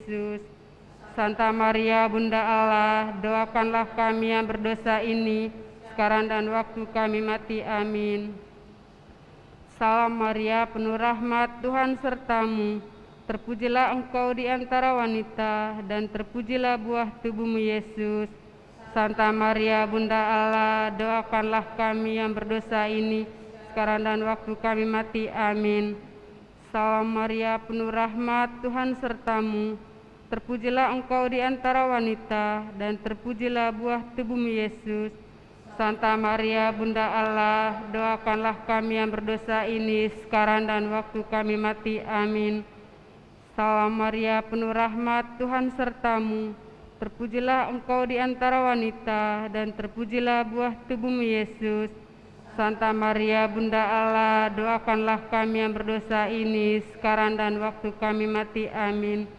Yesus. Santa Maria Bunda Allah, doakanlah kami yang berdosa ini, sekarang dan waktu kami mati. Amin. Salam Maria, penuh rahmat, Tuhan sertamu. Terpujilah engkau di antara wanita, dan terpujilah buah tubuhmu Yesus. Santa Maria Bunda Allah, doakanlah kami yang berdosa ini, sekarang dan waktu kami mati. Amin. Salam Maria, penuh rahmat, Tuhan sertamu. Terpujilah engkau di antara wanita, dan terpujilah buah tubuhmu Yesus. Santa Maria Bunda Allah, doakanlah kami yang berdosa ini, sekarang dan waktu kami mati. Amin. Salam Maria, penuh rahmat, Tuhan sertamu. Terpujilah engkau di antara wanita, dan terpujilah buah tubuhmu Yesus. Santa Maria Bunda Allah, doakanlah kami yang berdosa ini, sekarang dan waktu kami mati. Amin.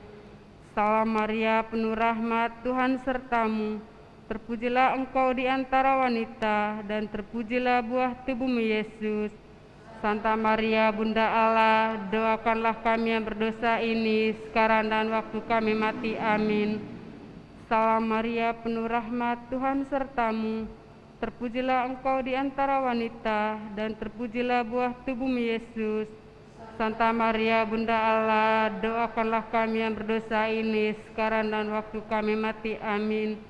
Salam Maria, penuh rahmat, Tuhan sertamu. Terpujilah engkau di antara wanita, dan terpujilah buah tubuhmu Yesus. Santa Maria Bunda Allah, doakanlah kami yang berdosa ini, sekarang dan waktu kami mati. Amin. Salam Maria, penuh rahmat, Tuhan sertamu. Terpujilah engkau di antara wanita, dan terpujilah buah tubuhmu Yesus. Santa Maria Bunda Allah, doakanlah kami yang berdosa ini, sekarang dan waktu kami mati. Amin.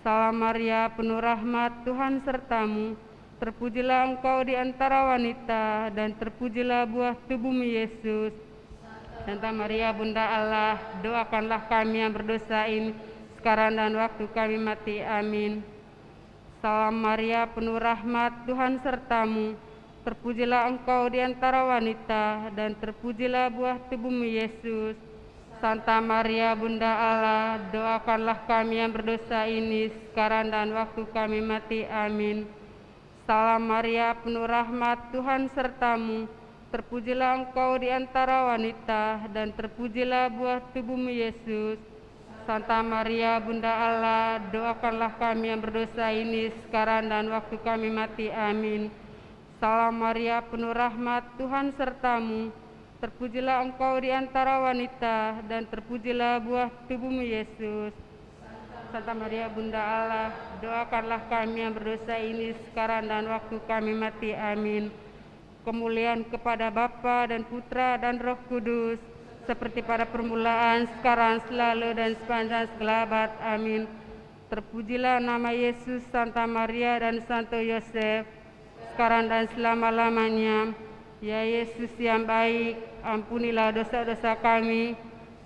Salam Maria, penuh rahmat, Tuhan sertamu. Terpujilah engkau di antara wanita, dan terpujilah buah tubuhmu Yesus. Santa Maria Bunda Allah, doakanlah kami yang berdosa ini, sekarang dan waktu kami mati. Amin. Salam Maria, penuh rahmat, Tuhan sertamu. Terpujilah engkau di antara wanita, dan terpujilah buah tubuhmu Yesus. Santa Maria Bunda Allah, doakanlah kami yang berdosa ini, sekarang dan waktu kami mati. Amin. Salam Maria, penuh rahmat, Tuhan sertamu. Terpujilah engkau di antara wanita, dan terpujilah buah tubuhmu Yesus. Santa Maria Bunda Allah, doakanlah kami yang berdosa ini, sekarang dan waktu kami mati. Amin. Salam Maria, penuh rahmat, Tuhan sertamu. Terpujilah engkau di antara wanita, dan terpujilah buah tubuhmu Yesus. Santa Maria Bunda Allah, doakanlah kami yang berdosa ini, sekarang dan waktu kami mati. Amin. Kemuliaan kepada Bapa dan Putra dan Roh Kudus, seperti pada permulaan, sekarang, selalu, dan sepanjang segala abad. Amin. Terpujilah nama Yesus, Santa Maria, dan Santo Yosef, sekarang dan selama-lamanya. Ya Yesus yang baik, ampunilah dosa-dosa kami,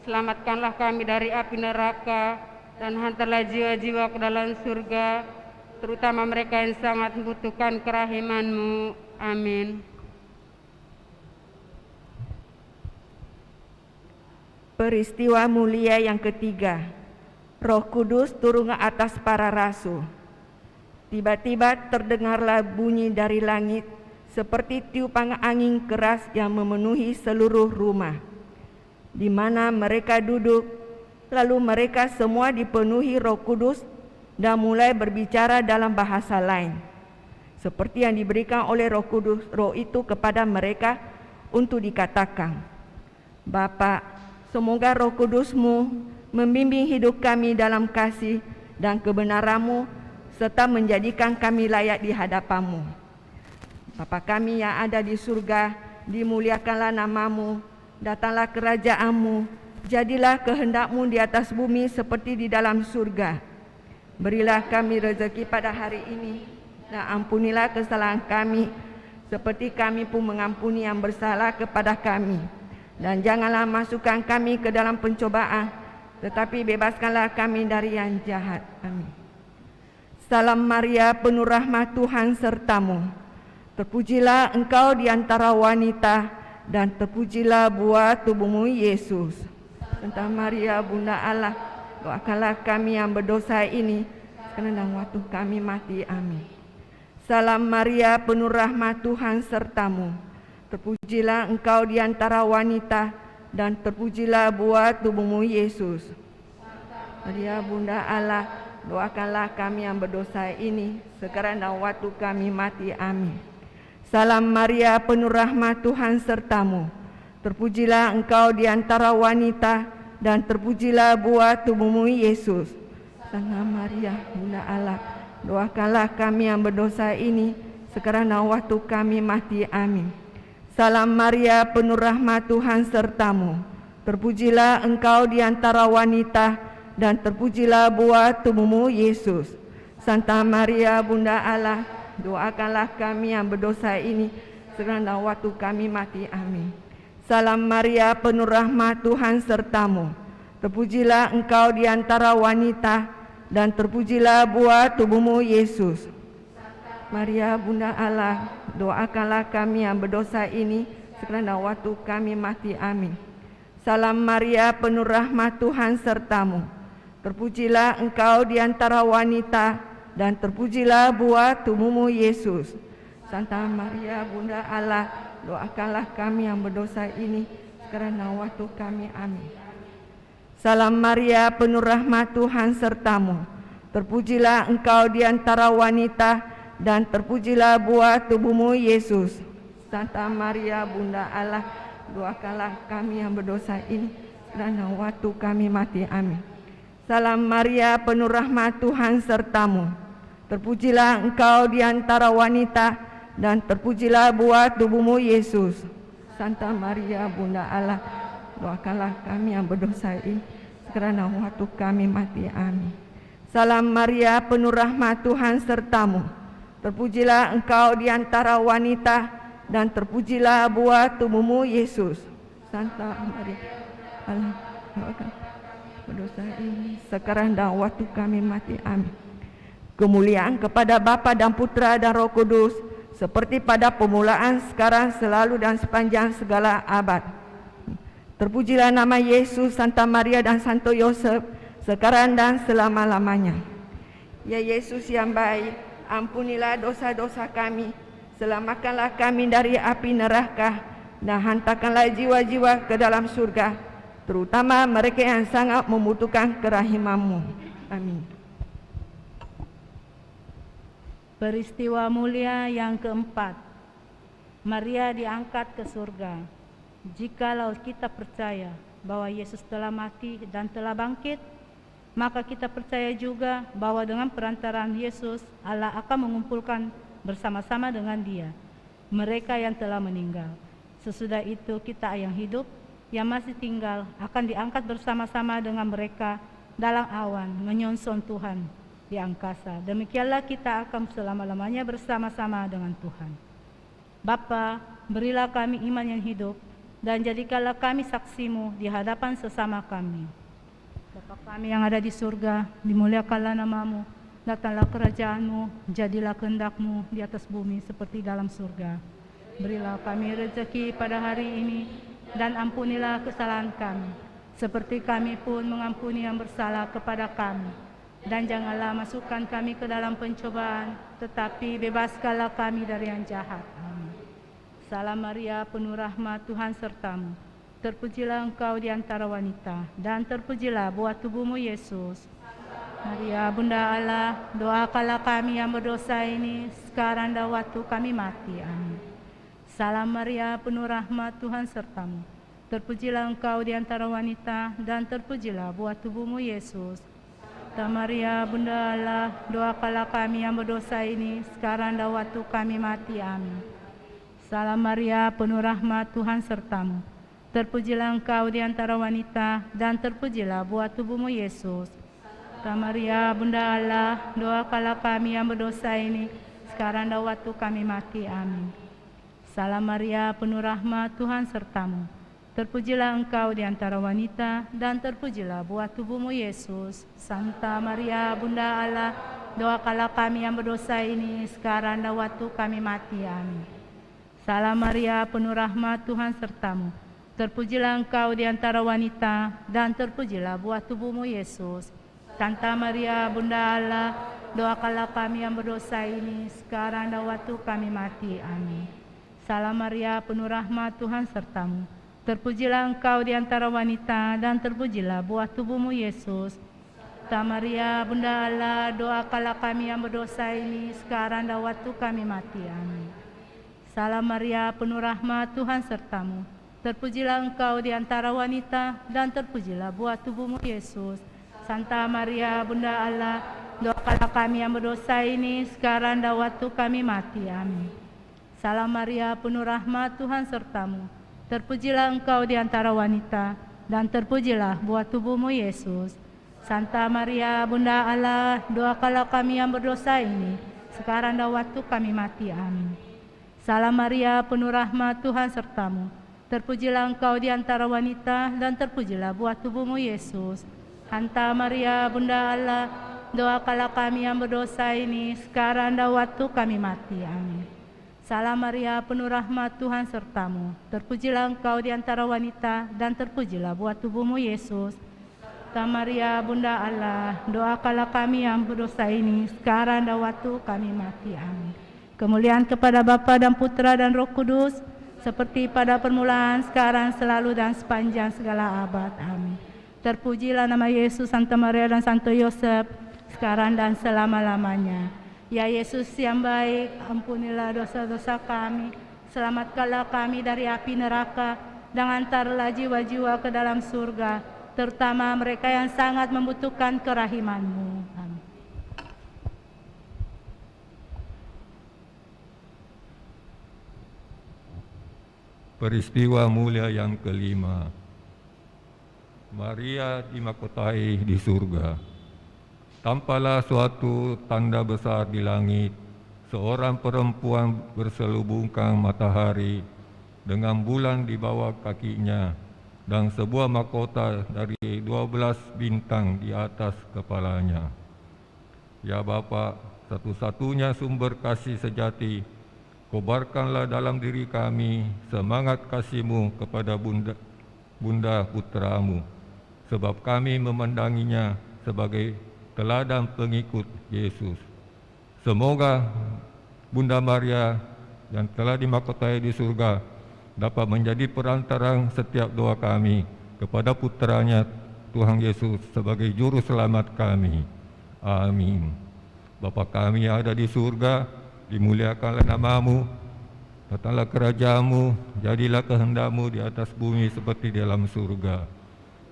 selamatkanlah kami dari api neraka, dan hantarlah jiwa-jiwa ke dalam surga, terutama mereka yang sangat membutuhkan kerahiman-Mu. Amin. Peristiwa mulia yang ketiga, Roh Kudus turun ke atas para rasul. Tiba-tiba terdengarlah bunyi dari langit seperti tiupan angin keras yang memenuhi seluruh rumah di mana mereka duduk. Lalu mereka semua dipenuhi Roh Kudus dan mulai berbicara dalam bahasa lain, seperti yang diberikan oleh Roh Kudus, Roh itu kepada mereka untuk dikatakan. Bapa, semoga Roh Kudus-Mu membimbing hidup kami dalam kasih dan kebenaran-Mu, serta menjadikan kami layak di hadapan-Mu. Bapa kami yang ada di surga, dimuliakanlah nama-Mu, datanglah kerajaan-Mu, jadilah kehendak-Mu di atas bumi seperti di dalam surga. Berilah kami rezeki pada hari ini, dan ampunilah kesalahan kami, seperti kami pun mengampuni yang bersalah kepada kami. Dan janganlah masukkan kami ke dalam pencobaan, tetapi bebaskanlah kami dari yang jahat. Amin. Salam Maria, penuh rahmat, Tuhan sertamu. Terpujilah engkau di antara wanita, dan terpujilah buah tubuhmu Yesus. Santa Maria Bunda Allah, doakanlah kami yang berdosa ini, sekarang dan waktu kami mati. Amin. Salam Maria, penuh rahmat, Tuhan sertamu. Terpujilah engkau di antara wanita, dan terpujilah buah tubuhmu Yesus. Maria Bunda Allah, doakanlah kami yang berdosa ini, sekarang dan waktu kami mati. Amin. Salam Maria, penuh rahmat, Tuhan sertamu. Terpujilah engkau di antara wanita, dan terpujilah buah tubuhmu Yesus. Santa Maria, Bunda Allah, doakanlah kami yang berdosa ini, sekarang dan waktu kami mati. Amin. Salam Maria, penuh rahmat, Tuhan sertamu. Terpujilah engkau di antara wanita, dan terpujilah buah tubuhmu Yesus. Santa Maria, Bunda Allah, doakanlah kami yang berdosa ini, sekarang dan waktu kami mati. Amin. Salam Maria, penuh rahmat, Tuhan sertamu. Terpujilah engkau di antara wanita, dan terpujilah buah tubuhmu Yesus. Maria, Bunda Allah, doakanlah kami yang berdosa ini, sekarang dan waktu kami mati. Amin. Salam Maria, penuh rahmat, Tuhan sertamu. Terpujilah engkau di antara wanita, dan terpujilah buah tubuhmu Yesus. Santa Maria, Bunda Allah, doakanlah kami yang berdosa ini, sekarang dan waktu kami. Amin. Salam Maria, penuh rahmat, Tuhan sertamu. Terpujilah engkau di antara wanita, dan terpujilah buah tubuhmu Yesus. Santa Maria, Bunda Allah, doakanlah kami yang berdosa ini, sekarang dan waktu kami mati. Amin. Salam Maria, penuh rahmat, Tuhan sertamu. Terpujilah engkau di antara wanita, dan terpujilah buah tubuhmu Yesus. Santa Maria, Bunda Allah, doakanlah kami yang berdosa ini, sekarang dan waktu kami mati. Amin. Salam Maria, penuh rahmat, Tuhan sertamu. Terpujilah engkau di antara wanita, dan terpujilah buah tubuhmu Yesus. Santa Maria, Allah, doakanlah berdosa ini, sekarang dan waktu kami mati. Amin. Kemuliaan kepada Bapa dan Putra dan Roh Kudus, seperti pada permulaan, sekarang, selalu, dan sepanjang segala abad. Terpujilah nama Yesus, Santa Maria, dan Santo Yosef, sekarang dan selama-lamanya. Ya Yesus yang baik, ampunilah dosa-dosa kami, selamatkanlah kami dari api neraka, dan hantarkanlah jiwa-jiwa ke dalam surga, terutama mereka yang sangat membutuhkan kerahiman-Mu. Amin. Peristiwa mulia yang keempat, Maria diangkat ke surga. Jikalau kita percaya bahwa Yesus telah mati dan telah bangkit, maka kita percaya juga bahwa dengan perantaraan Yesus, Allah akan mengumpulkan bersama-sama dengan Dia mereka yang telah meninggal. Sesudah itu kita yang hidup, yang masih tinggal, akan diangkat bersama-sama dengan mereka dalam awan menyongsong Tuhan di angkasa. Demikianlah kita akan selama-lamanya bersama-sama dengan Tuhan. Bapa, berilah kami iman yang hidup, dan jadikanlah kami saksi-Mu di hadapan sesama kami. Bapa kami yang ada di surga, dimuliakanlah nama-Mu, datanglah kerajaan-Mu, jadilah kehendak-Mu di atas bumi seperti dalam surga. Berilah kami rezeki pada hari ini, dan ampunilah kesalahan kami, seperti kami pun mengampuni yang bersalah kepada kami. Dan janganlah masukkan kami ke dalam pencobaan, tetapi bebaskanlah kami dari yang jahat. Amin. Salam Maria, penuh rahmat, Tuhan sertamu. Terpujilah engkau di antara wanita, dan terpujilah buah tubuhmu Yesus. Maria, Bunda Allah, doakanlah kami yang berdosa ini, sekarang dan waktu kami mati. Amin. Salam Maria, penuh rahmat, Tuhan sertamu. Terpujilah engkau di antara wanita, dan terpujilah buah tubuhmu Yesus. Santa Maria, Bunda Allah, doakanlah kami yang berdosa ini, sekarang dan waktu kami mati. Amin. Salam Maria, penuh rahmat, Tuhan sertamu. Terpujilah engkau di antara wanita, dan terpujilah buah tubuhmu Yesus. Santa Maria, Bunda Allah, doakanlah kami yang berdosa ini, sekarang dan waktu kami mati. Amin. Salam Maria, penuh rahmat, Tuhan sertamu. Terpujilah engkau di antara wanita, dan terpujilah buah tubuhmu Yesus. Santa Maria, Bunda Allah, doakanlah kami yang berdosa ini, sekarang dan waktu kami mati. Amin. Salam Maria, penuh rahmat, Tuhan sertamu. Terpujilah engkau di antara wanita, dan terpujilah buah tubuhmu Yesus. Santa Maria, Bunda Allah, doakanlah kami yang berdosa ini, sekarang dan waktu kami mati. Amin. Salam Maria, penuh rahmat, Tuhan sertamu. Terpujilah engkau di antara wanita, dan terpujilah buah tubuhmu Yesus. Santa Maria, Bunda Allah, doakanlah kami yang berdosa ini, sekarang dan waktu kami mati. Amin. Salam Maria, penuh rahmat, Tuhan sertamu. Terpujilah engkau di antara wanita, dan terpujilah buah tubuhmu Yesus. Santa Maria, Bunda Allah, doakanlah kami yang berdosa ini, sekarang dan waktu kami mati. Amin. Salam Maria, penuh rahmat, Tuhan sertamu. Terpujilah engkau di antara wanita, dan terpujilah buah tubuhmu Yesus. Santa Maria, Bunda Allah, doakanlah kami yang berdosa ini, sekarang dan waktu kami mati. Amin. Salam Maria, penuh rahmat, Tuhan sertamu. Terpujilah engkau di antara wanita, dan terpujilah buah tubuhmu Yesus. Santa Maria, Bunda Allah, doakanlah kami yang berdosa ini, sekarang dan waktu kami mati. Amin. Salam Maria, penuh rahmat, Tuhan sertamu. Terpujilah engkau di antara wanita, dan terpujilah buah tubuhmu Yesus. Santa Maria, Bunda Allah, doakanlah kami yang berdosa ini, sekarang dan waktu kami mati. Amin. Kemuliaan kepada Bapa dan Putra dan Roh Kudus, seperti pada permulaan, sekarang, selalu, dan sepanjang segala abad. Amin. Terpujilah nama Yesus, Santa Maria, dan Santo Yosef, sekarang dan selama-lamanya. Ya Yesus yang baik, ampunilah dosa-dosa kami, selamatkanlah kami dari api neraka, dan antarlah jiwa-jiwa ke dalam surga, terutama mereka yang sangat membutuhkan kerahiman-Mu. Amin. Peristiwa mulia yang kelima, Maria dimahkotai di surga. Tampalah suatu tanda besar di langit, seorang perempuan berselubungkan matahari dengan bulan di bawah kakinya, dan sebuah mahkota dari 12 bintang di atas kepalanya. Ya Bapa, satu-satunya sumber kasih sejati, kobarkanlah dalam diri kami semangat kasih-Mu kepada Bunda Putra-Mu, sebab kami memandanginya sebagai teladan pengikut Yesus. Semoga Bunda Maria yang telah dimahkotai di surga dapat menjadi perantara setiap doa kami kepada Putranya Tuhan Yesus sebagai juru selamat kami. Amin. Bapa kami yang ada di surga, dimuliakanlah nama-Mu, datanglah kerajaan-Mu, jadilah kehendak-Mu di atas bumi seperti di dalam surga.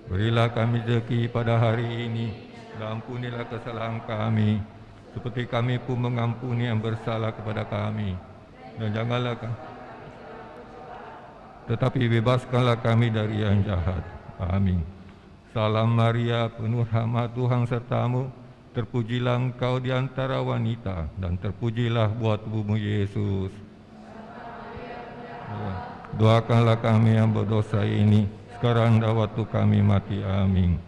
Berilah kami rezeki pada hari ini, dan ampunilah kesalahan kami, seperti kami pun mengampuni yang bersalah kepada kami. Dan janganlah tetapi bebaskanlah kami dari yang jahat. Amin. Salam Maria, penuh rahmat, Tuhan sertamu. Terpujilah engkau di antara wanita, dan terpujilah buah tubuhmu Yesus. Doakanlah kami yang berdosa ini, sekarang dan waktu kami mati. Amin.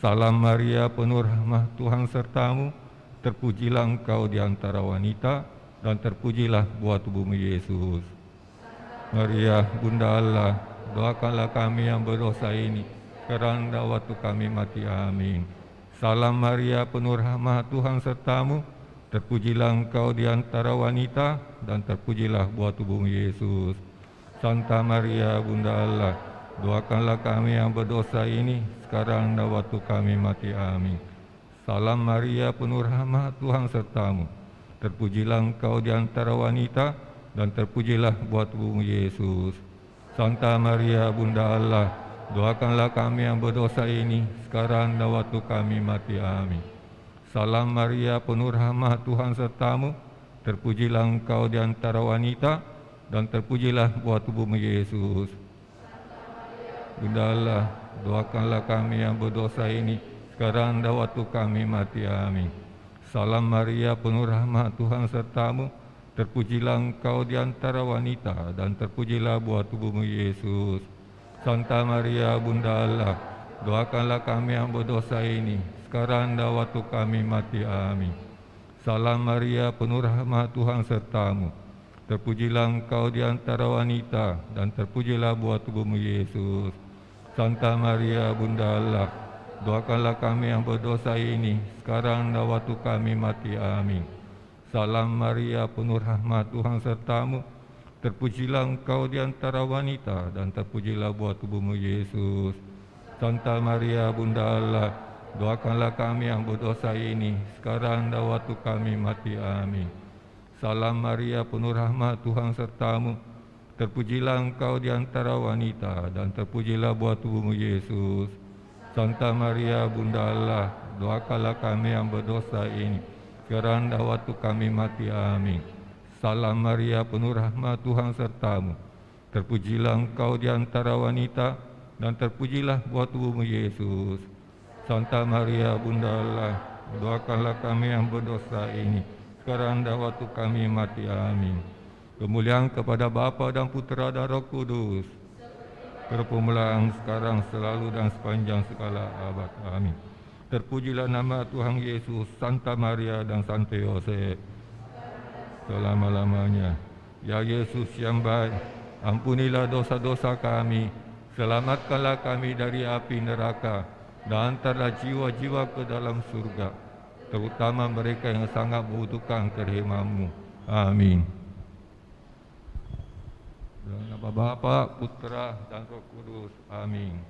Salam Maria, penuh rahmat, Tuhan sertamu. Terpujilah engkau di antara wanita, dan terpujilah buah tubuhmu Yesus. Maria, Bunda Allah, doakanlah kami yang berdosa ini, sekarang dan waktu kami mati. Amin. Salam Maria, penuh rahmat, Tuhan sertamu. Terpujilah engkau di antara wanita, dan terpujilah buah tubuhmu Yesus. Santa Maria, Bunda Allah, doakanlah kami yang berdosa ini, sekarang dan waktu kami mati. Amin. Salam Maria, penuh rahmat, Tuhan sertamu. Terpujilah engkau di antara wanita, dan terpujilah buah tubuhmu Yesus. Santa Maria, Bunda Allah, doakanlah kami yang berdosa ini, sekarang dan waktu kami mati. Amin. Salam Maria, penuh rahmat, Tuhan sertamu. Terpujilah engkau di antara wanita, dan terpujilah buah tubuhmu Yesus. Bunda Allah, doakanlah kami yang berdosa ini, sekarang dan waktu kami mati. Amin. Salam Maria, penuh rahmat, Tuhan sertamu. Terpujilah engkau di antara wanita, dan terpujilah buah tubuhmu Yesus. Santa Maria, Bunda Allah, doakanlah kami yang berdosa ini, sekarang dan waktu kami mati. Amin. Salam Maria, penuh rahmat, Tuhan sertamu. Terpujilah engkau di antara wanita, dan terpujilah buah tubuhmu Yesus. Santa Maria, Bunda Allah, doakanlah kami yang berdosa ini, sekarang dan waktu kami mati. Amin. Salam Maria, penuh rahmat, Tuhan sertamu. Terpujilah engkau di antara wanita, dan terpujilah buah tubuhmu Yesus. Santa Maria, Bunda Allah, doakanlah kami yang berdosa ini, sekarang dan waktu kami mati. Amin. Salam Maria, penuh rahmat, Tuhan sertamu. Terpujilah engkau di antara wanita, dan terpujilah buah tubuhmu Yesus. Santa Maria, Bunda Allah, doakanlah kami yang berdosa ini, sekarang dan waktu kami mati. Amin. Salam Maria, penuh rahmat, Tuhan sertamu. Terpujilah engkau di antara wanita, dan terpujilah buah tubuhmu Yesus. Santa Maria, Bunda Allah, doakanlah kami yang berdosa ini, sekarang dan waktu kami mati. Amin. Kemuliaan kepada Bapa dan Putera dan Roh Kudus, permulaan sekarang selalu dan sepanjang segala abad. Amin. Terpujilah nama Tuhan Yesus, Santa Maria dan Santo Yosef, selama-lamanya. Ya Yesus yang baik, ampunilah dosa-dosa kami, selamatkanlah kami dari api neraka, dan hantarlah jiwa-jiwa ke dalam surga, terutama mereka yang sangat membutuhkan kerimamu. Amin. Dalam nama Bapa, Putera, dan Roh Kudus. Amin.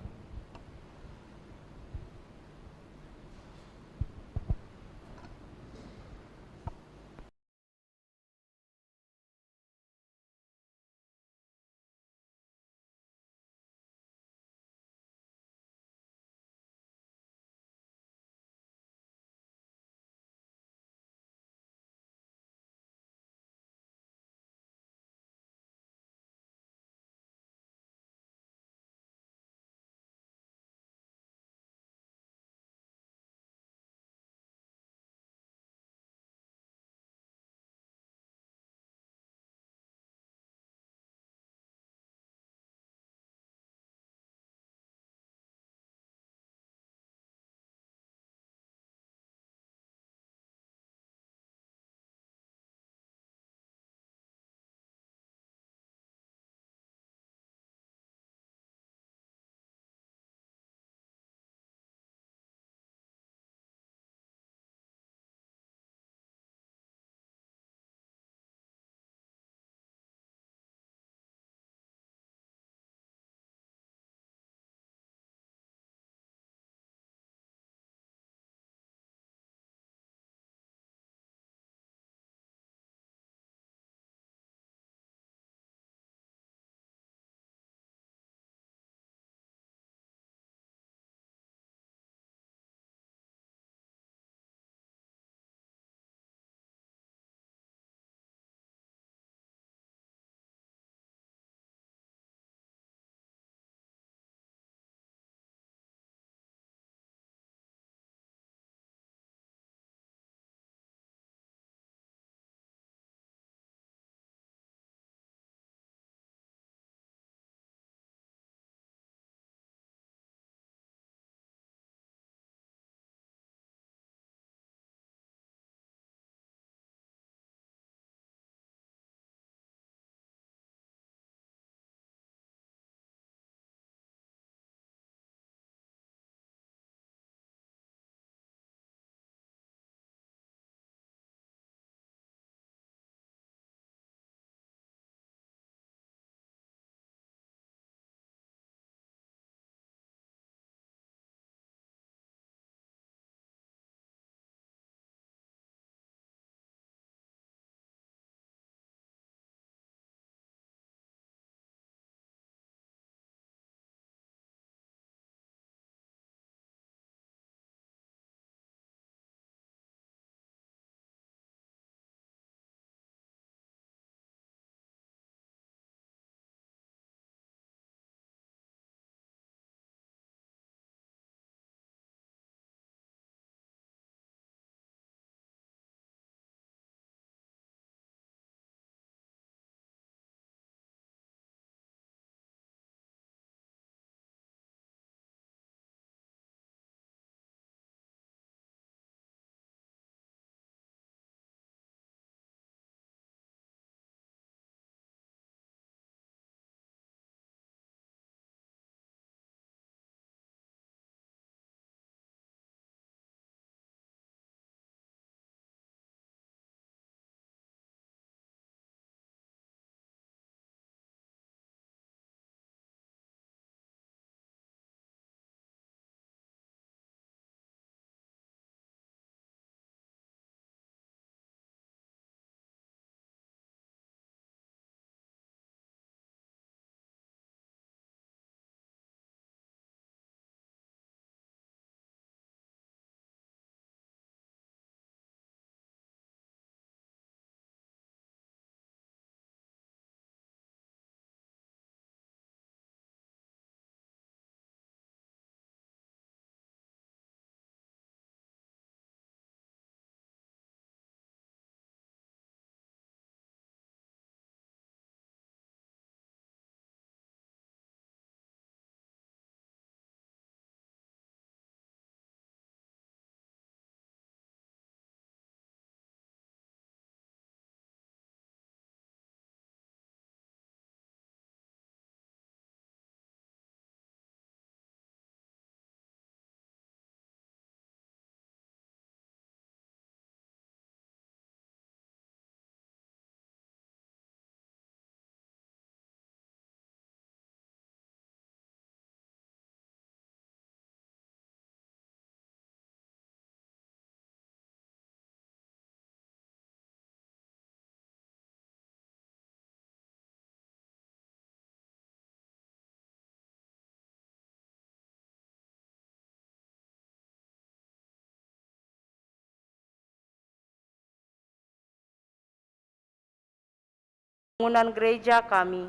pembangunan gereja kami,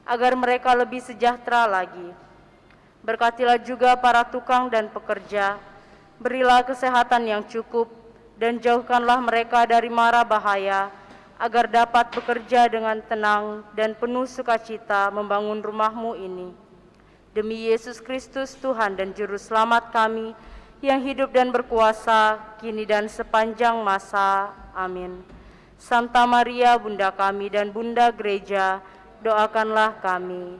agar mereka lebih sejahtera lagi. Berkatilah juga para tukang dan pekerja, berilah kesehatan yang cukup, dan jauhkanlah mereka dari mara bahaya, agar dapat bekerja dengan tenang dan penuh sukacita membangun rumah-Mu ini. Demi Yesus Kristus Tuhan dan Juru Selamat kami, yang hidup dan berkuasa, kini dan sepanjang masa. Amin. Santa Maria, Bunda kami dan Bunda Gereja, doakanlah kami.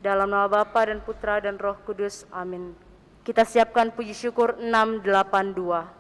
Dalam nama Bapa dan Putra dan Roh Kudus. Amin. Kita siapkan puji syukur 682.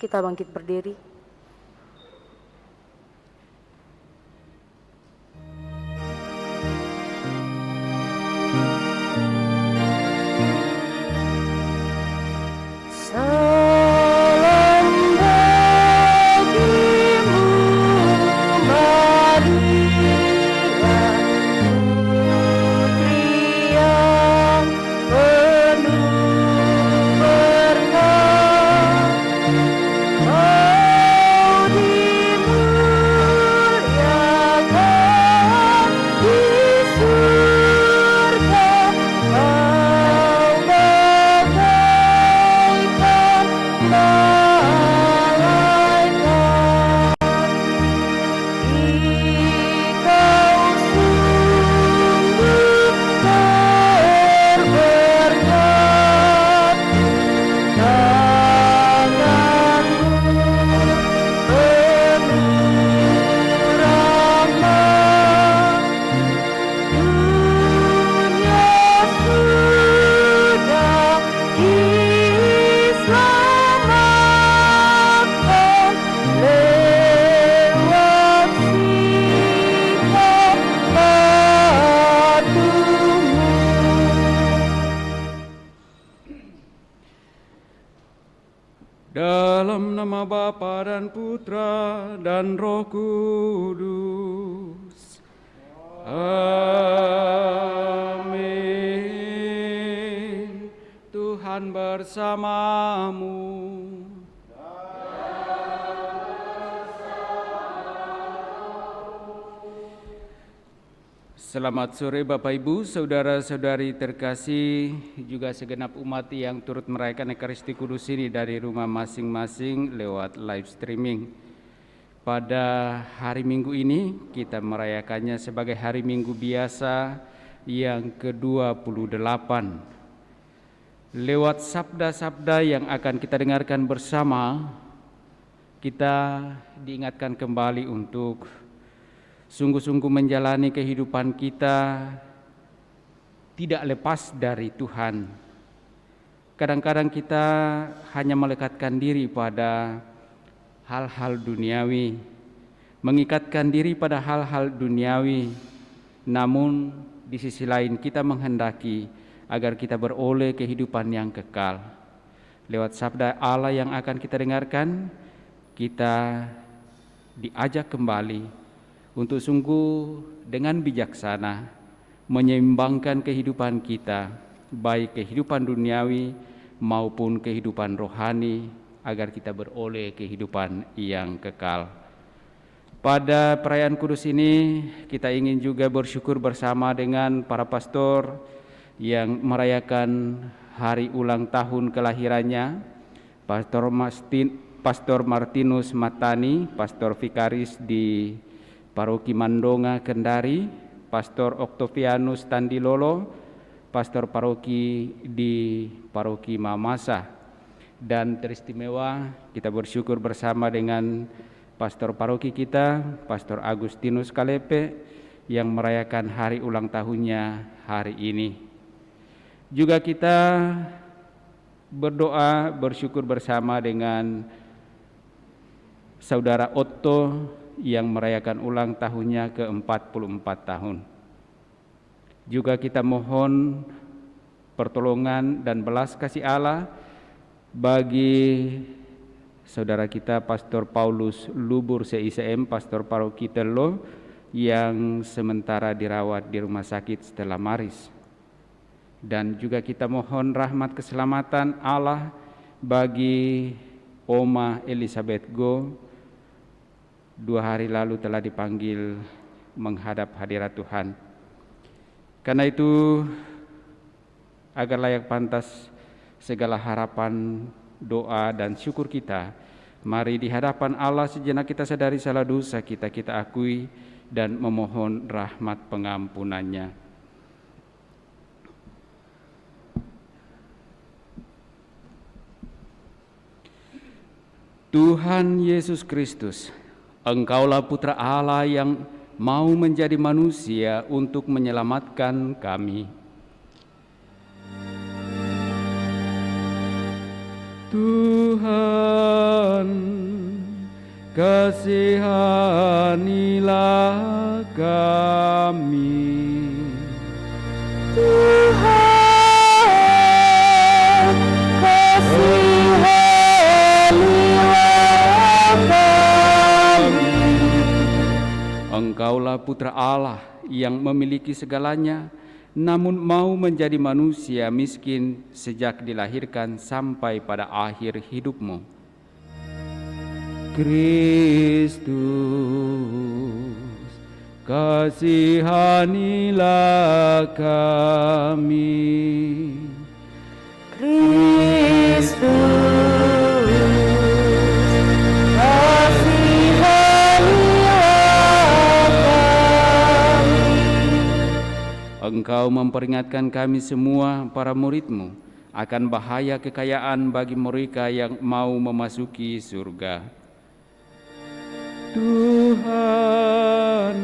Kita bangkit berdiri. Salam bagimu, Maria, putri yang penuh berkah. Oh, Maria, nama Bapa dan Putra dan Roh Kudus. Amin. Tuhan bersamamu. Selamat sore Bapak Ibu, saudara-saudari terkasih, juga segenap umat yang turut merayakan Ekaristi Kudus ini dari rumah masing-masing lewat live streaming. Pada hari Minggu ini kita merayakannya sebagai hari Minggu biasa yang ke-28. Lewat sabda-sabda yang akan kita dengarkan bersama, kita diingatkan kembali untuk sungguh-sungguh menjalani kehidupan kita tidak lepas dari Tuhan. Kadang-kadang kita hanya melekatkan diri pada hal-hal duniawi, mengikatkan diri pada hal-hal duniawi, namun di sisi lain kita menghendaki agar kita beroleh kehidupan yang kekal. Lewat sabda Allah yang akan kita dengarkan, kita diajak kembali untuk sungguh dengan bijaksana menyeimbangkan kehidupan kita, baik kehidupan duniawi maupun kehidupan rohani, agar kita beroleh kehidupan yang kekal. Pada perayaan kudus ini kita ingin juga bersyukur bersama dengan para pastor yang merayakan hari ulang tahun kelahirannya, Pastor Martinus Matani, Pastor Vikaris di Paroki Mandonga Kendari, Pastor Octavianus Tandilolo, Pastor Paroki di Paroki Mamasa. Dan teristimewa kita bersyukur bersama dengan Pastor Paroki kita, Pastor Agustinus Kalepe, yang merayakan hari ulang tahunnya hari ini. Juga kita berdoa bersyukur bersama dengan Saudara Otto yang merayakan ulang tahunnya ke-44 tahun. Juga kita mohon pertolongan dan belas kasih Allah bagi saudara kita Pastor Paulus Lubur CICM, Pastor Paroki Telo, yang sementara dirawat di rumah sakit Stella Maris. Dan juga kita mohon rahmat keselamatan Allah bagi Oma Elizabeth Go, 2 hari lalu telah dipanggil menghadap hadirat Tuhan. Karena itu, agar layak pantas segala harapan, doa dan syukur kita, mari di hadapan Allah sejenak kita sadari salah dosa kita akui dan memohon rahmat pengampunannya. Tuhan Yesus Kristus, Engkaulah Putra Allah yang mau menjadi manusia untuk menyelamatkan kami. Tuhan, kasihanilah kami. Tuhan, kasihanilah kami. Engkaulah Putra Allah yang memiliki segalanya, namun mau menjadi manusia miskin sejak dilahirkan sampai pada akhir hidupmu. Kristus, kasihanilah kami. Kristus, kasihanilah kami. Engkau memperingatkan kami semua, para murid-Mu, akan bahaya kekayaan bagi mereka yang mau memasuki surga. Tuhan,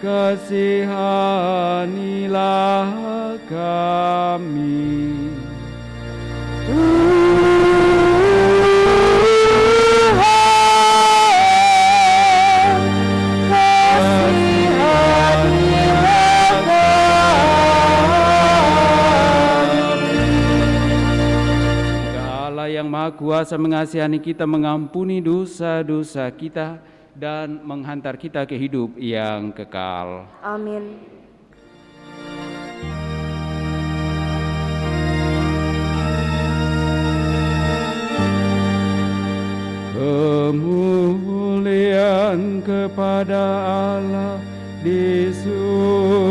kasihanilah kami. Maha Kuasa mengasihani kita, mengampuni dosa-dosa kita, dan menghantar kita ke hidup yang kekal. Amin. Kemuliaan kepada Allah di surga.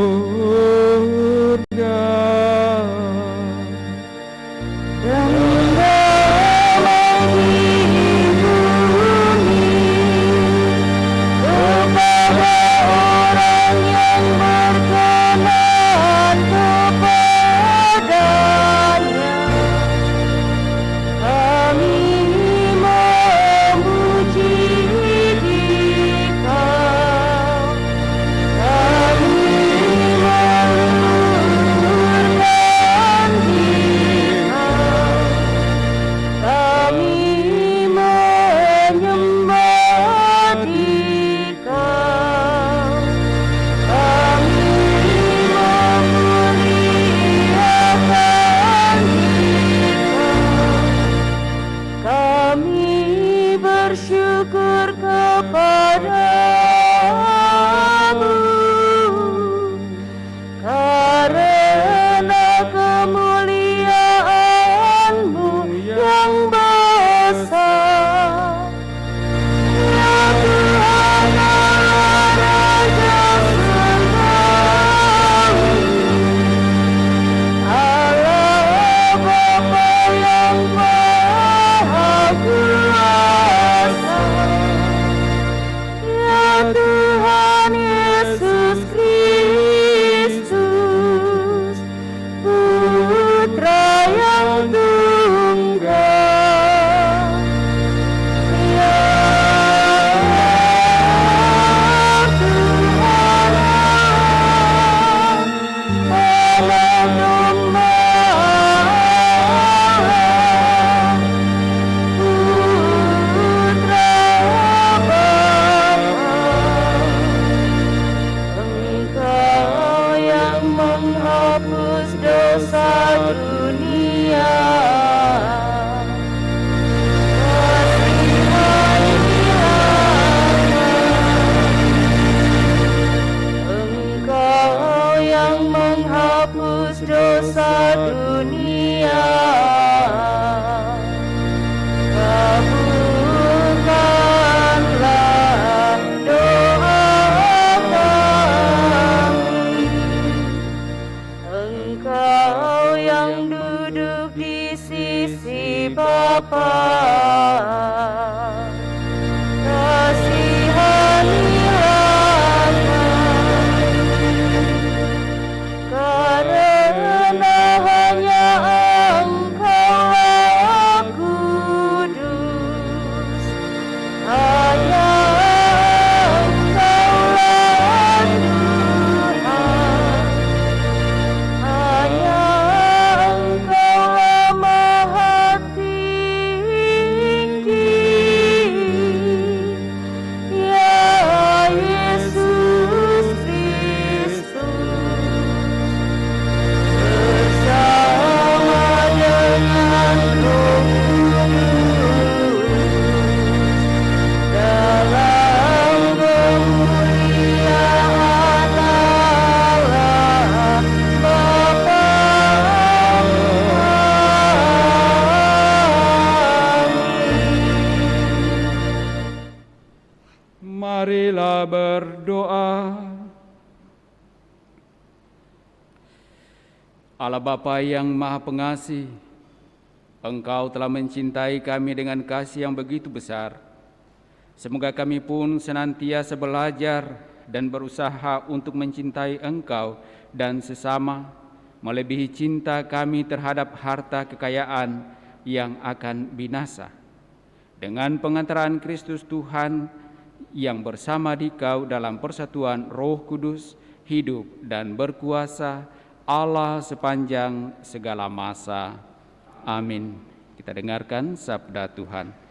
Marilah berdoa. Allah Bapa yang Maha Pengasih, Engkau telah mencintai kami dengan kasih yang begitu besar. Semoga kami pun senantiasa belajar dan berusaha untuk mencintai Engkau dan sesama, melebihi cinta kami terhadap harta kekayaan yang akan binasa. Dengan pengantaran Kristus Tuhan yang bersama Dikau dalam persatuan Roh Kudus, hidup dan berkuasa Allah sepanjang segala masa. Amin. Kita dengarkan sabda Tuhan.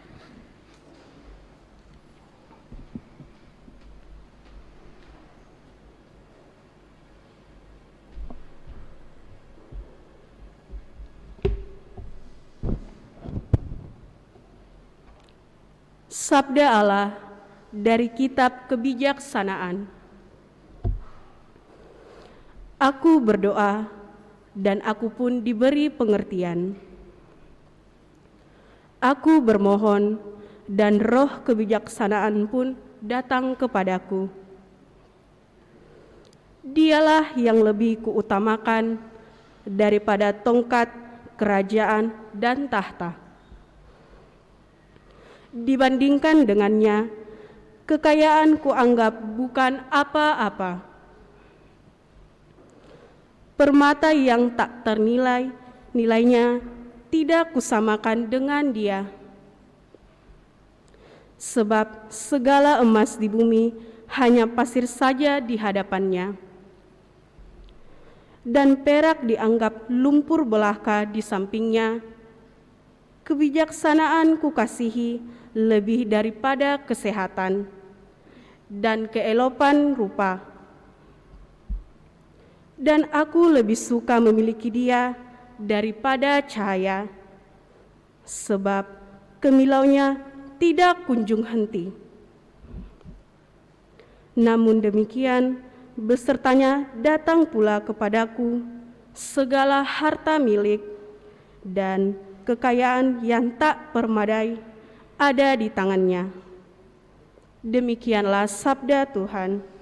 Sabda Allah dari Kitab Kebijaksanaan. Aku berdoa dan aku pun diberi pengertian. Aku bermohon dan roh kebijaksanaan pun datang kepadaku. Dialah yang lebih kuutamakan daripada tongkat, kerajaan, dan tahta. Dibandingkan dengannya, kekayaan kuanggap bukan apa-apa. Permata yang tak ternilai nilainya tidak kusamakan dengan dia. Sebab segala emas di bumi hanya pasir saja di hadapannya, dan perak dianggap lumpur belaka di sampingnya. Kebijaksanaan kukasihi lebih daripada kesehatan dan keelopan rupa. Dan aku lebih suka memiliki dia daripada cahaya, sebab kemilaunya tidak kunjung henti. Namun demikian, besertanya datang pula kepadaku segala harta milik dan kekayaan yang tak permadai ada di tangannya. Demikianlah sabda Tuhan.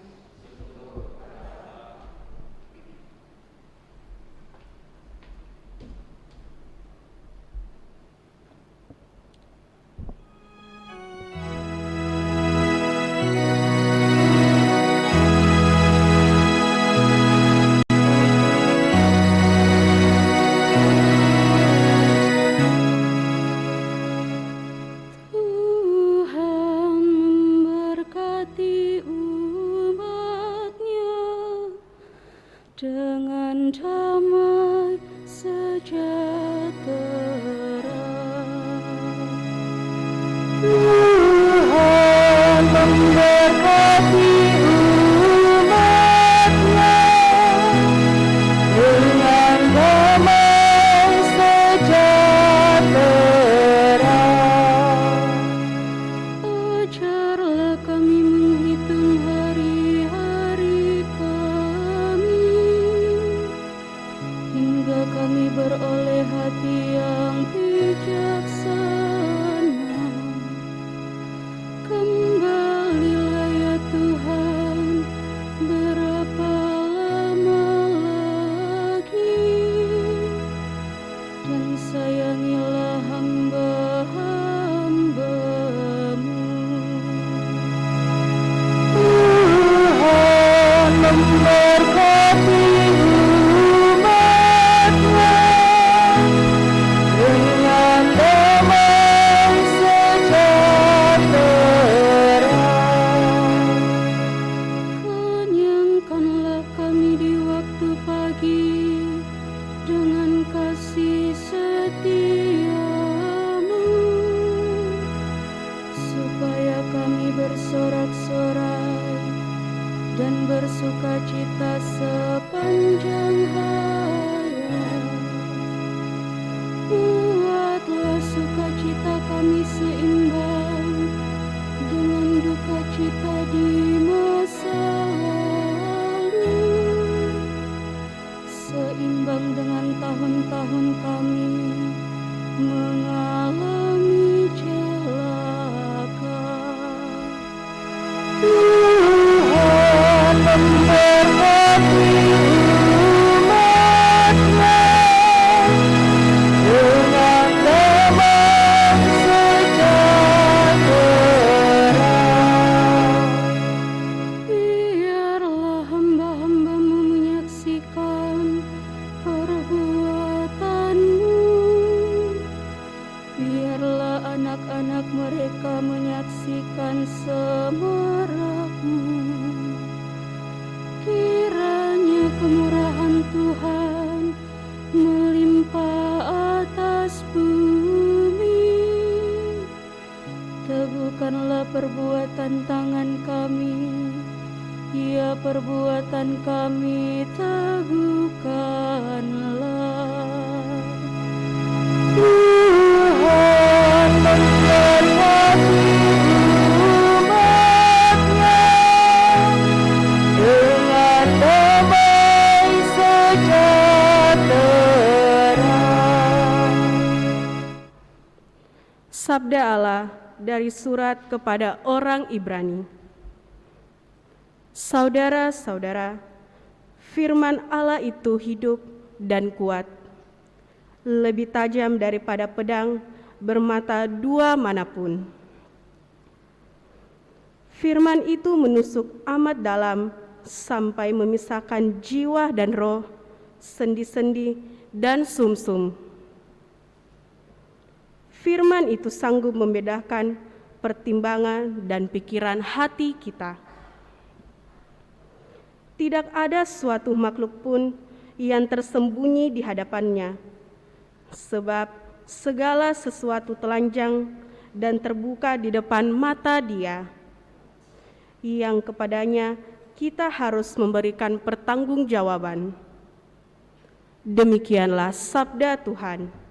Dengan damai sejahtera, Tuhan memberkati umat-Nya dengan damai sejahtera. Ajarlah kami menghitung hari-hari kami, hingga kami beroleh hati yang bijaksana. Kembalilah ya Tuhan, berapa lama lagi, dan sayangilah hamba-hamba-Mu. Tuhan memberkati umat-Nya dengan damai sejahtera. Kenyangkanlah kami di waktu pagi dengan kasih setia-Mu, supaya kami bersorak-sorai dan bersukacita sepanjang hayat. Buatlah sukacita kami seimbang dengan duka cita di masa lalu, seimbang dengan tahun-tahun kami mengalami celaka. Tuhan memberkati umat-Nya dengan damai sejahtera. Biarlah hamba-hamba-Mu menyaksikan perbuatan-Mu, biarlah anak-anak mereka menyaksikan semarak-Mu. Kiranya kemurahan Tuhan melimpah atas bumi. Teguhkanlah perbuatan tangan kami, ya perbuatan kami teguhkanlah. Tuhan memberkati Sabda Allah dari surat kepada orang Ibrani. Saudara-saudara, firman Allah itu hidup dan kuat, lebih tajam daripada pedang bermata dua manapun. Firman itu menusuk amat dalam sampai memisahkan jiwa dan roh, sendi-sendi dan sumsum. Firman itu sanggup membedakan pertimbangan dan pikiran hati kita. Tidak ada suatu makhluk pun yang tersembunyi di hadapannya, sebab segala sesuatu telanjang dan terbuka di depan mata Dia, yang kepadanya kita harus memberikan pertanggungjawaban. Demikianlah sabda Tuhan.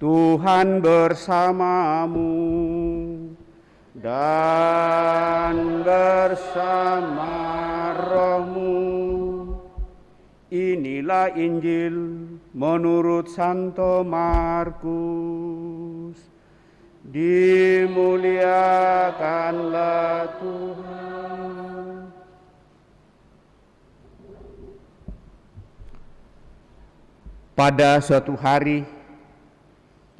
Tuhan bersamamu dan bersama rohmu. Inilah Injil menurut Santo Markus. Dimuliakanlah Tuhan. Pada suatu hari,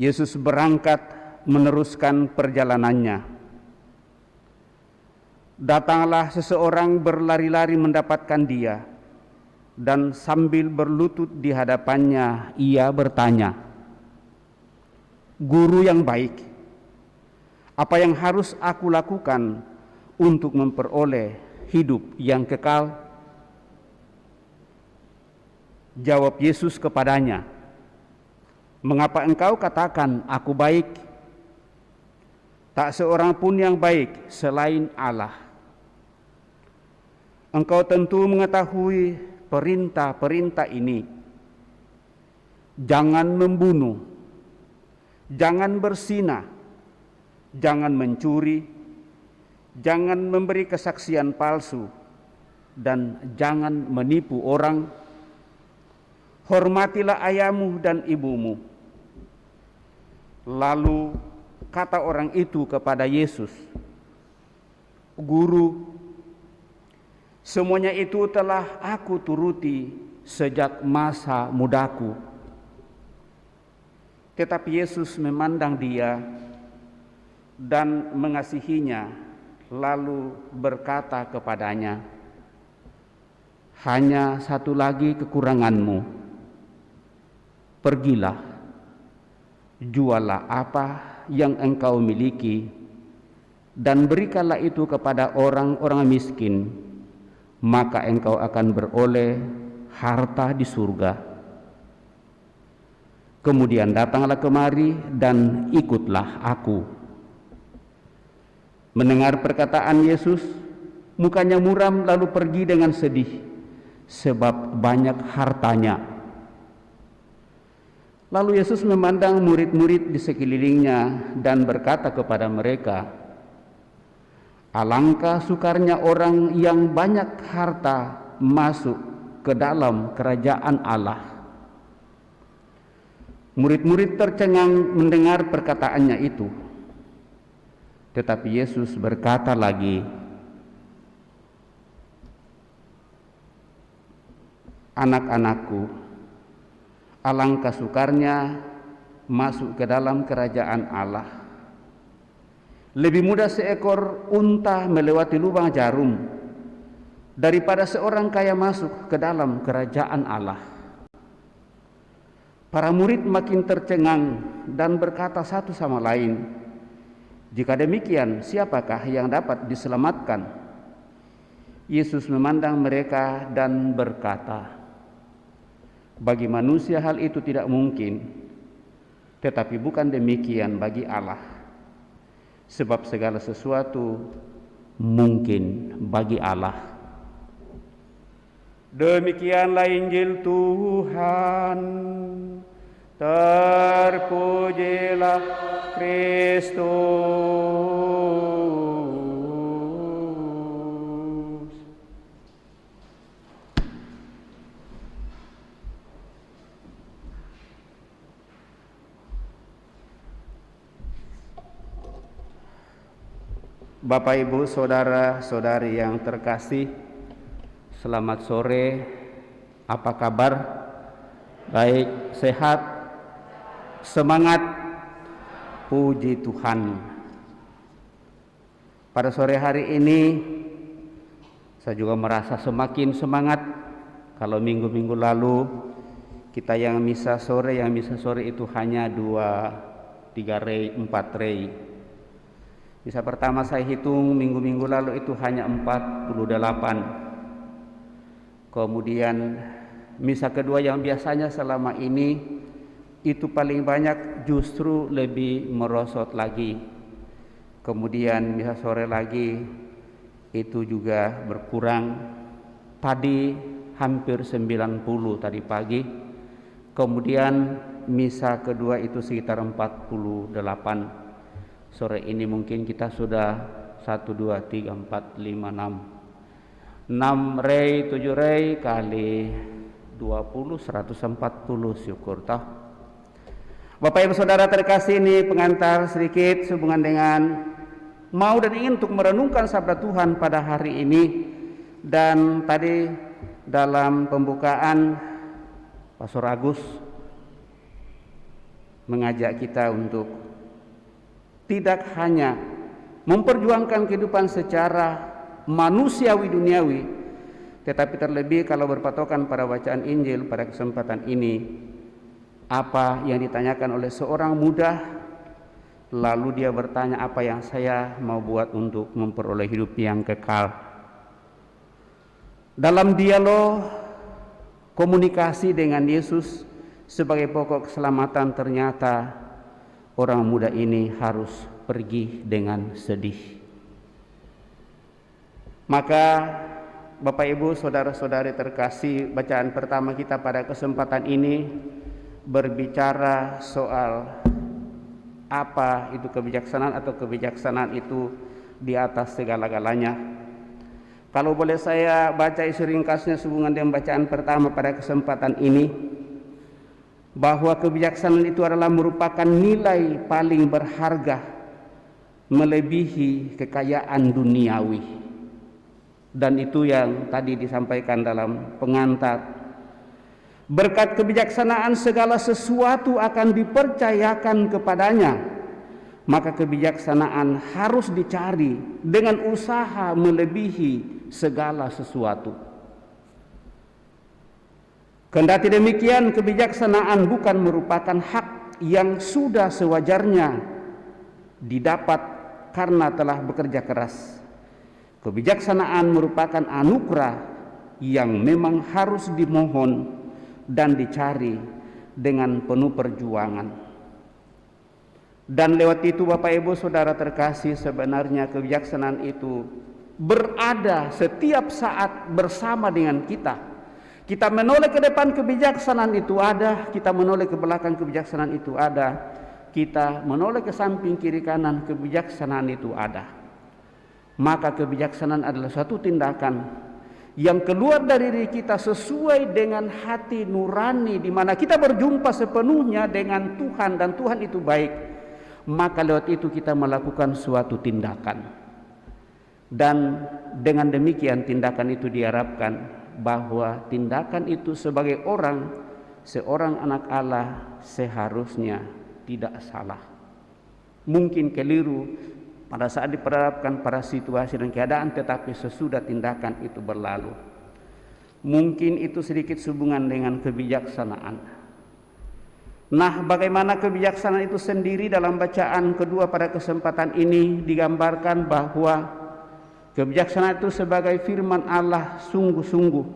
Yesus berangkat meneruskan perjalanannya. Datanglah seseorang berlari-lari mendapatkan Dia, dan sambil berlutut di hadapannya, ia bertanya, "Guru yang baik, apa yang harus aku lakukan untuk memperoleh hidup yang kekal?" Jawab Yesus kepadanya, "Mengapa engkau katakan aku baik? Tak seorang pun yang baik selain Allah. Engkau tentu mengetahui perintah-perintah ini. Jangan membunuh, jangan berzina, jangan mencuri, jangan memberi kesaksian palsu, dan jangan menipu orang. Hormatilah ayahmu dan ibumu." Lalu kata orang itu kepada Yesus, "Guru, semuanya itu telah aku turuti sejak masa mudaku." Tetapi Yesus memandang dia dan mengasihinya, lalu berkata kepadanya, "Hanya satu lagi kekuranganmu. Pergilah, jualah apa yang engkau miliki, dan berikanlah itu kepada orang-orang miskin, maka engkau akan beroleh harta di surga. Kemudian datanglah kemari dan ikutlah aku." Mendengar perkataan Yesus, mukanya muram lalu pergi dengan sedih, sebab banyak hartanya. Lalu Yesus memandang murid-murid di sekelilingnya dan berkata kepada mereka, "Alangkah sukarnya orang yang banyak harta masuk ke dalam kerajaan Allah. Murid-murid tercengang mendengar perkataannya itu. Tetapi Yesus berkata lagi, "Anak-anakku, alangkah sukarnya masuk ke dalam kerajaan Allah. Lebih mudah seekor unta melewati lubang jarum daripada seorang kaya masuk ke dalam kerajaan Allah." Para murid makin tercengang dan berkata satu sama lain, "Jika demikian, siapakah yang dapat diselamatkan?" Yesus memandang mereka dan berkata, "Bagi manusia hal itu tidak mungkin, tetapi bukan demikian bagi Allah. Sebab segala sesuatu mungkin bagi Allah." Demikianlah Injil Tuhan. Terpujilah Kristus. Bapak, Ibu, saudara-saudari yang terkasih, selamat sore. Apa kabar? Baik, sehat, semangat, puji Tuhan. Pada sore hari ini saya juga merasa semakin semangat. Kalau minggu-minggu lalu kita yang misa sore itu hanya 2, 3 rei, 4 rei. Misa pertama saya hitung minggu-minggu lalu itu hanya 48. Kemudian misa kedua yang biasanya selama ini itu paling banyak justru lebih merosot lagi. Kemudian misa sore lagi itu juga berkurang. Tadi hampir 90 tadi pagi. Kemudian misa kedua itu sekitar 48. Sore ini mungkin kita sudah 1, 2, 3, 4, 5, 6 rei, 7 rei kali 20, 140, syukur toh. Bapak Ibu Saudara terkasih, ini pengantar sedikit sehubungan dengan mau dan ingin untuk merenungkan sabda Tuhan pada hari ini. Dan tadi dalam pembukaan Pastor Agus mengajak kita untuk tidak hanya memperjuangkan kehidupan secara manusiawi duniawi, tetapi terlebih kalau berpatokan pada bacaan Injil pada kesempatan ini, apa yang ditanyakan oleh seorang muda, lalu dia bertanya, apa yang saya mau buat untuk memperoleh hidup yang kekal. Dalam dialog komunikasi dengan Yesus sebagai pokok keselamatan, ternyata orang muda ini harus pergi dengan sedih. Maka Bapak Ibu saudara-saudari terkasih, bacaan pertama kita pada kesempatan ini berbicara soal apa itu kebijaksanaan atau kebijaksanaan itu di atas segala-galanya. Kalau boleh saya baca isi ringkasnya sehubungan dengan bacaan pertama pada kesempatan ini, bahwa kebijaksanaan itu adalah merupakan nilai paling berharga melebihi kekayaan duniawi. Dan itu yang tadi disampaikan dalam pengantar. Berkat kebijaksanaan segala sesuatu akan dipercayakan kepadanya. Maka kebijaksanaan harus dicari dengan usaha melebihi segala sesuatu. Kendati demikian, kebijaksanaan bukan merupakan hak yang sudah sewajarnya didapat karena telah bekerja keras. Kebijaksanaan merupakan anugerah yang memang harus dimohon dan dicari dengan penuh perjuangan. Dan lewat itu Bapak Ibu Saudara terkasih, sebenarnya kebijaksanaan itu berada setiap saat bersama dengan kita. Kita menoleh ke depan, kebijaksanaan itu ada. Kita menoleh ke belakang, kebijaksanaan itu ada. Kita menoleh ke samping, kiri, kanan, kebijaksanaan itu ada. Maka kebijaksanaan adalah suatu tindakan yang keluar dari diri kita sesuai dengan hati nurani, di mana kita berjumpa sepenuhnya dengan Tuhan dan Tuhan itu baik, maka lewat itu kita melakukan suatu tindakan. Dan dengan demikian tindakan itu diharapkan bahwa tindakan itu sebagai seorang anak Allah seharusnya tidak salah. Mungkin keliru pada saat diperhadapkan pada situasi dan keadaan, tetapi sesudah tindakan itu berlalu, mungkin itu sedikit sehubungan dengan kebijaksanaan. Nah, bagaimana kebijaksanaan itu sendiri dalam bacaan kedua pada kesempatan ini digambarkan bahwa kebijaksanaan itu sebagai firman Allah sungguh-sungguh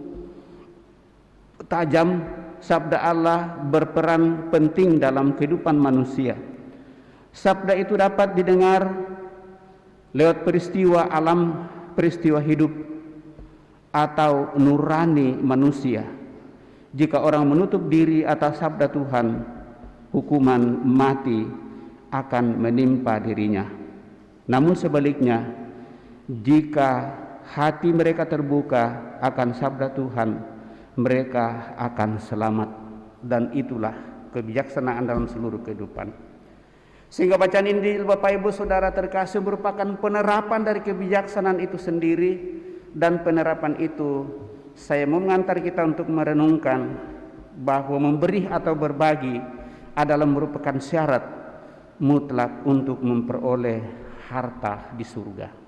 tajam. Sabda Allah berperan penting dalam kehidupan manusia. Sabda itu dapat didengar lewat peristiwa alam, peristiwa hidup, atau nurani manusia. Jika orang menutup diri atas sabda Tuhan, hukuman mati akan menimpa dirinya. Namun sebaliknya, jika hati mereka terbuka akan sabda Tuhan, mereka akan selamat. Dan itulah kebijaksanaan dalam seluruh kehidupan. Sehingga bacaan Injil Bapak Ibu Saudara terkasih merupakan penerapan dari kebijaksanaan itu sendiri. Dan penerapan itu saya mau mengantar kita untuk merenungkan bahwa memberi atau berbagi adalah merupakan syarat mutlak untuk memperoleh harta di surga.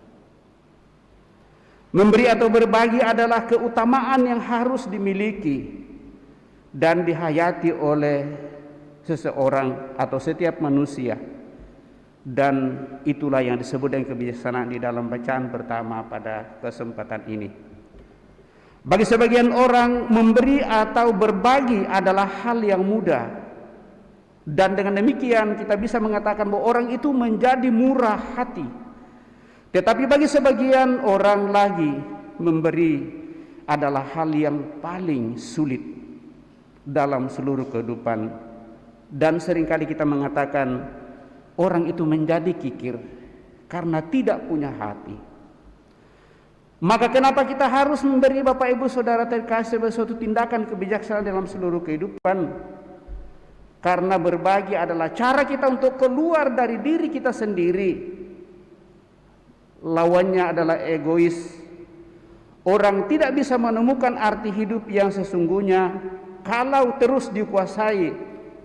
Memberi atau berbagi adalah keutamaan yang harus dimiliki dan dihayati oleh seseorang atau setiap manusia. Dan itulah yang disebut dengan kebijaksanaan di dalam bacaan pertama pada kesempatan ini. Bagi sebagian orang, memberi atau berbagi adalah hal yang mudah. Dan dengan demikian kita bisa mengatakan bahwa orang itu menjadi murah hati. Tetapi bagi sebagian orang lagi, memberi adalah hal yang paling sulit dalam seluruh kehidupan. Dan seringkali kita mengatakan orang itu menjadi kikir karena tidak punya hati. Maka kenapa kita harus memberi, Bapak Ibu Saudara terkasih, suatu tindakan kebijaksanaan dalam seluruh kehidupan? Karena berbagi adalah cara kita untuk keluar dari diri kita sendiri. Lawannya adalah egois. Orang tidak bisa menemukan arti hidup yang sesungguhnya kalau terus dikuasai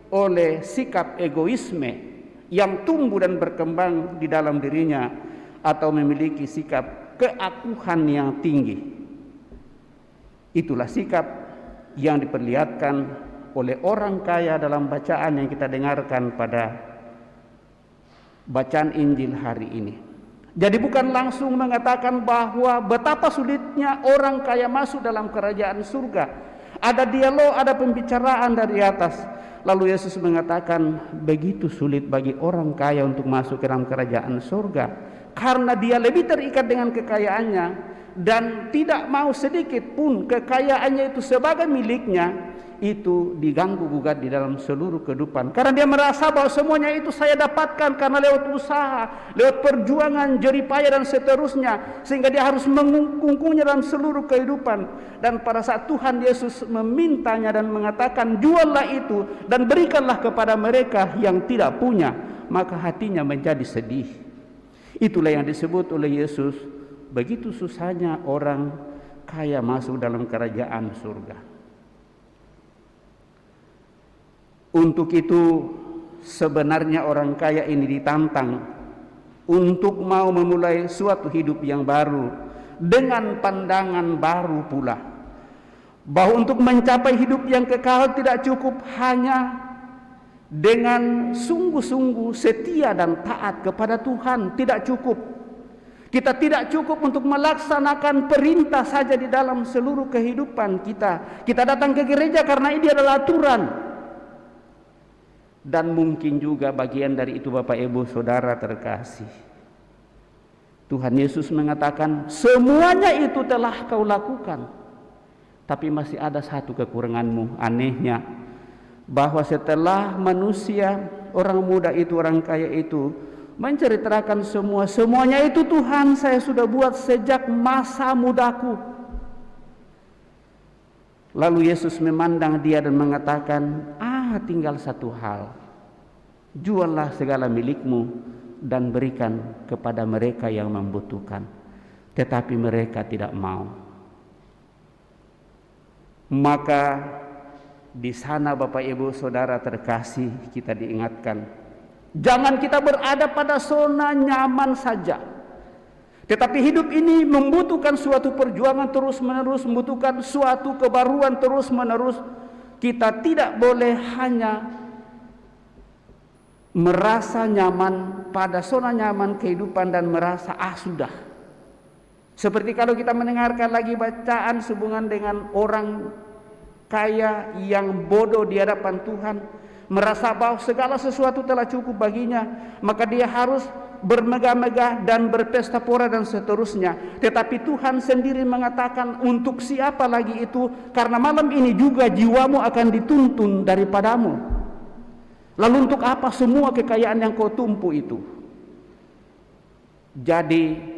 oleh sikap egoisme yang tumbuh dan berkembang di dalam dirinya, atau memiliki sikap keakuhan yang tinggi. Itulah sikap yang diperlihatkan oleh orang kaya dalam bacaan yang kita dengarkan pada bacaan Injil hari ini. Jadi bukan langsung mengatakan bahwa betapa sulitnya orang kaya masuk dalam kerajaan surga. Ada dialog, ada pembicaraan dari atas. Lalu Yesus mengatakan begitu sulit bagi orang kaya untuk masuk ke dalam kerajaan surga, karena dia lebih terikat dengan kekayaannya dan tidak mau sedikit pun kekayaannya itu sebagai miliknya itu diganggu gugat di dalam seluruh kehidupan. Karena dia merasa bahwa semuanya itu saya dapatkan karena lewat usaha, lewat perjuangan, jeripaya dan seterusnya, sehingga dia harus mengungkungnya dalam seluruh kehidupan. Dan pada saat Tuhan Yesus memintanya dan mengatakan juallah itu dan berikanlah kepada mereka yang tidak punya, maka hatinya menjadi sedih. Itulah yang disebut oleh Yesus, begitu susahnya orang kaya masuk dalam kerajaan surga. Untuk itu sebenarnya orang kaya ini ditantang untuk mau memulai suatu hidup yang baru dengan pandangan baru pula, bahwa untuk mencapai hidup yang kekal tidak cukup hanya dengan sungguh-sungguh setia dan taat kepada Tuhan. Tidak cukup. Kita tidak cukup untuk melaksanakan perintah saja di dalam seluruh kehidupan kita. Kita datang ke gereja karena ini adalah aturan. Dan mungkin juga bagian dari itu, Bapak Ibu Saudara terkasih, Tuhan Yesus mengatakan semuanya itu telah kau lakukan, tapi masih ada satu kekuranganmu. Anehnya bahwa setelah manusia, orang muda itu, orang kaya itu menceritakan semuanya itu Tuhan saya sudah buat sejak masa mudaku. Lalu Yesus memandang dia dan mengatakan, tinggal satu hal. Juallah segala milikmu dan berikan kepada mereka yang membutuhkan. Tetapi mereka tidak mau. Maka di sana Bapak Ibu Saudara terkasih, kita diingatkan, jangan kita berada pada zona nyaman saja. Tetapi hidup ini membutuhkan suatu perjuangan terus-menerus, membutuhkan suatu kebaruan terus-menerus. Kita tidak boleh hanya merasa nyaman pada zona nyaman kehidupan dan merasa sudah. Seperti kalau kita mendengarkan lagi bacaan sehubungan dengan orang kaya yang bodoh di hadapan Tuhan, merasa bahwa segala sesuatu telah cukup baginya, maka dia harus bermegah-megah dan berpesta pora dan seterusnya. Tetapi Tuhan sendiri mengatakan, untuk siapa lagi itu? Karena malam ini juga jiwamu akan dituntun daripadamu. Lalu untuk apa semua kekayaan yang kau tumpu itu? Jadi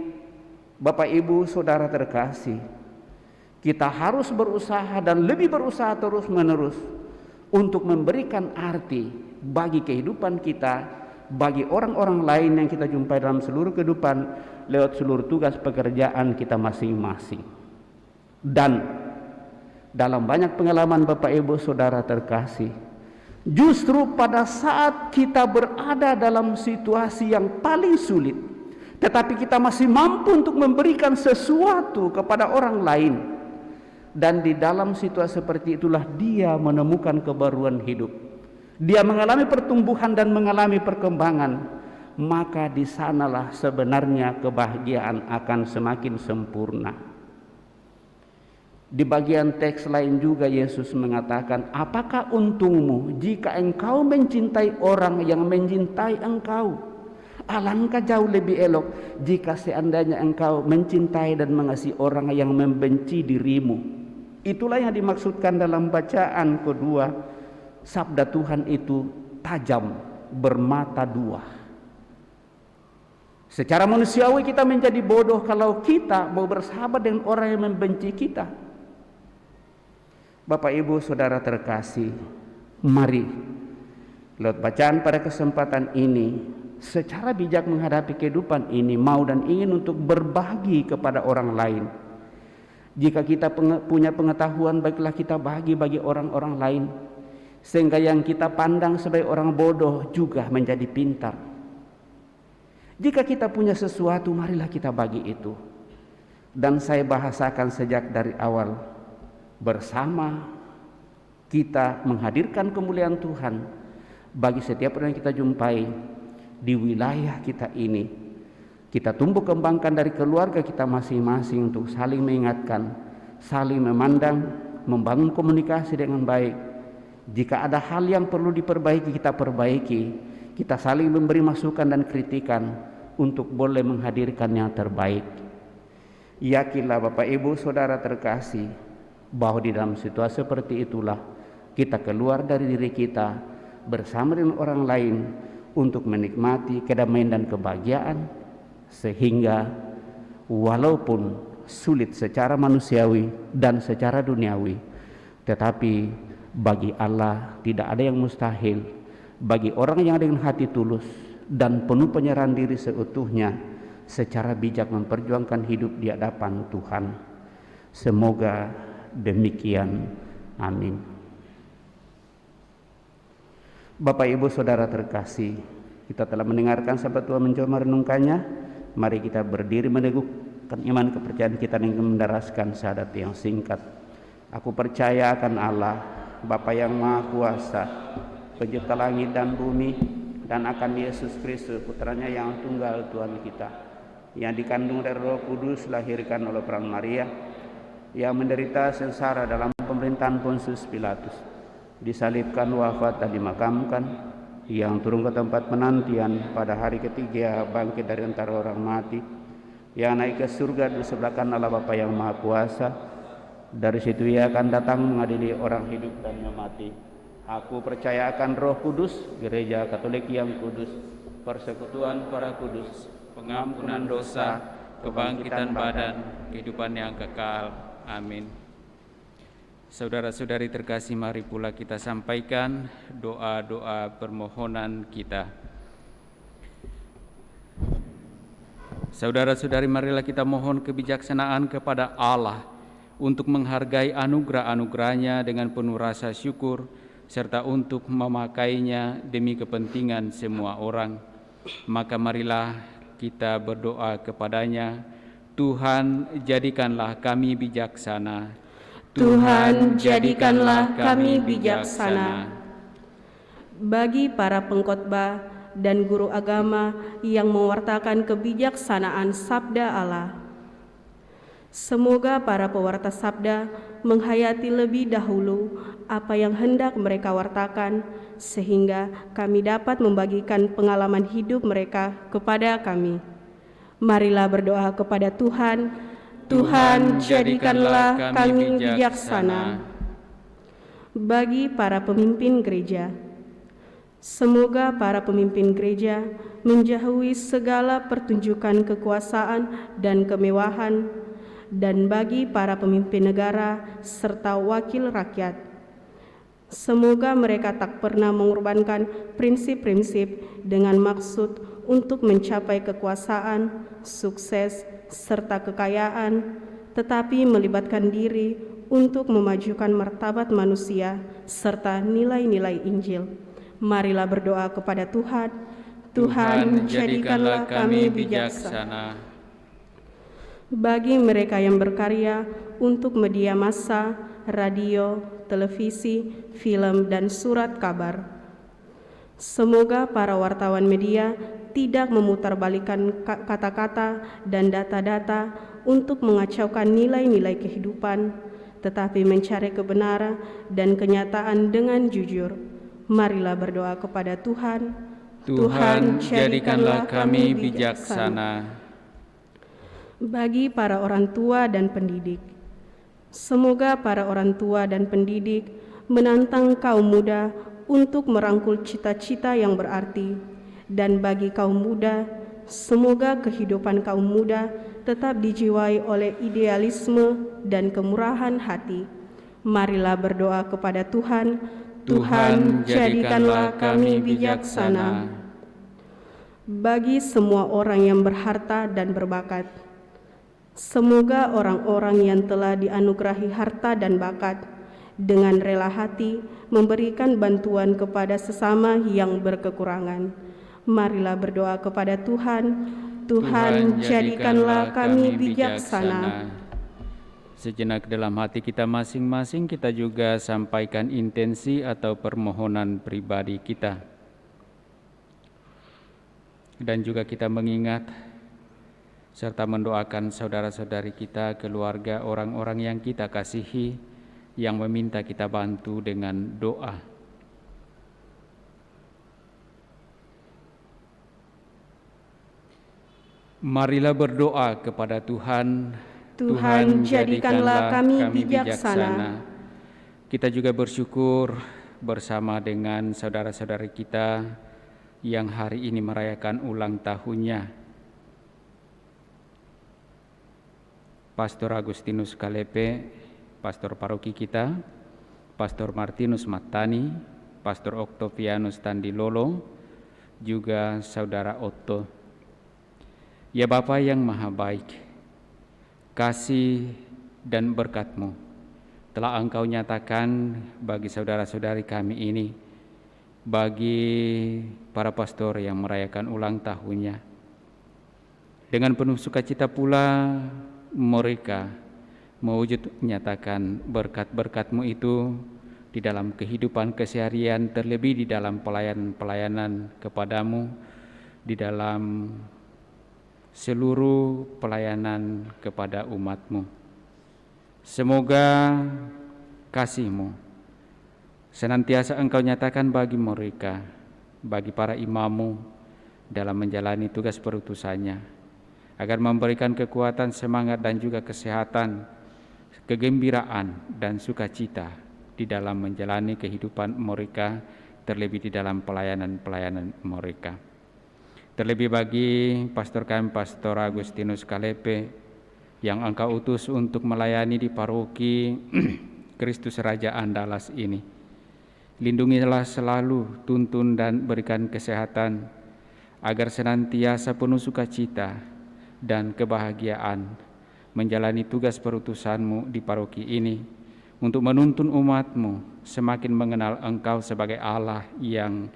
Bapak Ibu Saudara terkasih, kita harus berusaha dan lebih berusaha terus-menerus untuk memberikan arti bagi kehidupan kita, bagi orang-orang lain yang kita jumpai dalam seluruh kehidupan lewat seluruh tugas pekerjaan kita masing-masing. Dan dalam banyak pengalaman Bapak Ibu Saudara terkasih, justru pada saat kita berada dalam situasi yang paling sulit, tetapi kita masih mampu untuk memberikan sesuatu kepada orang lain, dan di dalam situasi seperti itulah dia menemukan kebaruan hidup, dia mengalami pertumbuhan dan mengalami perkembangan, maka di sanalah sebenarnya kebahagiaan akan semakin sempurna. Di bagian teks lain juga Yesus mengatakan, apakah untungmu jika engkau mencintai orang yang mencintai engkau? Alangkah jauh lebih elok jika seandainya engkau mencintai dan mengasihi orang yang membenci dirimu. Itulah yang dimaksudkan dalam bacaan kedua. Sabda Tuhan itu tajam, bermata dua. Secara manusiawi kita menjadi bodoh kalau kita mau bersahabat dengan orang yang membenci kita. Bapak Ibu Saudara terkasih, mari lewat bacaan pada kesempatan ini secara bijak menghadapi kehidupan ini, mau dan ingin untuk berbagi kepada orang lain. Jika kita punya pengetahuan, baiklah kita bagi bagi orang-orang lain, sehingga yang kita pandang sebagai orang bodoh juga menjadi pintar. Jika kita punya sesuatu, marilah kita bagi itu. Dan saya bahasakan sejak dari awal, bersama kita menghadirkan kemuliaan Tuhan bagi setiap orang yang kita jumpai di wilayah kita ini. Kita tumbuh kembangkan dari keluarga kita masing-masing untuk saling mengingatkan, saling memandang, membangun komunikasi dengan baik. Jika ada hal yang perlu diperbaiki, kita perbaiki. Kita saling memberi masukan dan kritikan untuk boleh menghadirkan yang terbaik. Yakinlah Bapak Ibu Saudara terkasih, bahwa di dalam situasi seperti itulah kita keluar dari diri kita bersama dengan orang lain untuk menikmati kedamaian dan kebahagiaan, sehingga walaupun sulit secara manusiawi dan secara duniawi, tetapi bagi Allah tidak ada yang mustahil. Bagi orang yang dengan hati tulus dan penuh penyerahan diri seutuhnya, secara bijak memperjuangkan hidup di hadapan Tuhan. Semoga demikian. Amin. Bapak Ibu Saudara terkasih, kita telah mendengarkan sabda Tuhan, mencoba merenungkannya. Mari kita berdiri meneguhkan iman kepercayaan kita dengan mendaraskan syahadat yang singkat. Aku percaya akan Allah, Bapa yang Maha Kuasa, Pencipta langit dan bumi, dan akan Yesus Kristus, putranya yang tunggal Tuhan kita, yang dikandung dari Roh Kudus, lahirkan oleh peran Maria, yang menderita sengsara dalam pemerintahan Pontius Pilatus, disalibkan, wafat dan dimakamkan, yang turun ke tempat penantian, pada hari ketiga bangkit dari antara orang mati, yang naik ke surga di sebelah kanan Allah Bapa yang Maha Kuasa. Dari situ ia akan datang mengadili orang hidup dan yang mati. Aku percaya akan Roh Kudus, Gereja Katolik yang kudus, persekutuan para kudus, pengampunan dosa, kebangkitan badan, kehidupan yang kekal. Amin. Saudara-saudari terkasih, mari pula kita sampaikan doa-doa permohonan kita. Saudara-saudari, marilah kita mohon kebijaksanaan kepada Allah untuk menghargai anugerah-anugerahnya dengan penuh rasa syukur, serta untuk memakainya demi kepentingan semua orang. Maka marilah kita berdoa kepadanya. Tuhan, jadikanlah kami bijaksana. Tuhan, jadikanlah kami bijaksana. Bagi para pengkhotbah dan guru agama yang mewartakan kebijaksanaan sabda Allah, semoga para pewarta sabda menghayati lebih dahulu apa yang hendak mereka wartakan, sehingga kami dapat membagikan pengalaman hidup mereka kepada kami. Marilah berdoa kepada Tuhan. Tuhan, jadikanlah kami bijaksana. Bagi para pemimpin gereja, semoga para pemimpin gereja menjauhi segala pertunjukan kekuasaan dan kemewahan, dan bagi para pemimpin negara serta wakil rakyat, semoga mereka tak pernah mengorbankan prinsip-prinsip dengan maksud untuk mencapai kekuasaan, sukses, serta kekayaan, tetapi melibatkan diri untuk memajukan martabat manusia serta nilai-nilai Injil. Marilah berdoa kepada Tuhan. Tuhan, jadikanlah kami bijaksana. Bagi mereka yang berkarya untuk media massa, radio, televisi, film, dan surat kabar, semoga para wartawan media tidak memutarbalikkan kata-kata dan data-data untuk mengacaukan nilai-nilai kehidupan, tetapi mencari kebenaran dan kenyataan dengan jujur. Marilah berdoa kepada Tuhan. Tuhan, jadikanlah kami bijaksana. Bagi para orang tua dan pendidik, semoga para orang tua dan pendidik menantang kaum muda untuk merangkul cita-cita yang berarti. Dan bagi kaum muda, semoga kehidupan kaum muda tetap dijiwai oleh idealisme dan kemurahan hati. Marilah berdoa kepada Tuhan. Tuhan, jadikanlah kami bijaksana. Bagi semua orang yang berharta dan berbakat, semoga orang-orang yang telah dianugerahi harta dan bakat dengan rela hati memberikan bantuan kepada sesama yang berkekurangan. Marilah berdoa kepada Tuhan. Tuhan, jadikanlah kami bijaksana. Sejenak dalam hati kita masing-masing, kita juga sampaikan intensi atau permohonan pribadi kita. Dan juga kita mengingat serta mendoakan saudara-saudari kita, keluarga, orang-orang yang kita kasihi, yang meminta kita bantu dengan doa. Marilah berdoa kepada Tuhan. Tuhan, jadikanlah kami bijaksana. Kita juga bersyukur bersama dengan saudara-saudari kita yang hari ini merayakan ulang tahunnya. Pastor Agustinus Kalepe, pastor paroki kita, Pastor Martinus Matani, Pastor Octavianus Tandilolo, juga saudara Otto. Ya Bapa yang Maha Baik, kasih dan berkat-Mu telah Engkau nyatakan bagi saudara-saudari kami ini, bagi para pastor yang merayakan ulang tahunnya. Dengan penuh sukacita pula mereka mewujud menyatakan berkat-berkat-Mu itu di dalam kehidupan keseharian, terlebih di dalam pelayanan kepadamu, di dalam seluruh pelayanan kepada umat-Mu. Semoga kasih-Mu senantiasa Engkau nyatakan bagi mereka, bagi para imam-Mu dalam menjalani tugas perutusannya, agar memberikan kekuatan, semangat, dan juga kesehatan, kegembiraan, dan sukacita di dalam menjalani kehidupan mereka, terlebih di dalam pelayanan-pelayanan mereka. Terlebih bagi pastor kami, Pastor Agustinus Kalepe, yang Engkau utus untuk melayani di paroki Kristus Raja Andalas ini. Lindungilah selalu, tuntun dan berikan kesehatan, agar senantiasa penuh sukacita dan kebahagiaan menjalani tugas perutusan-Mu di paroki ini, untuk menuntun umat-Mu semakin mengenal Engkau sebagai Allah yang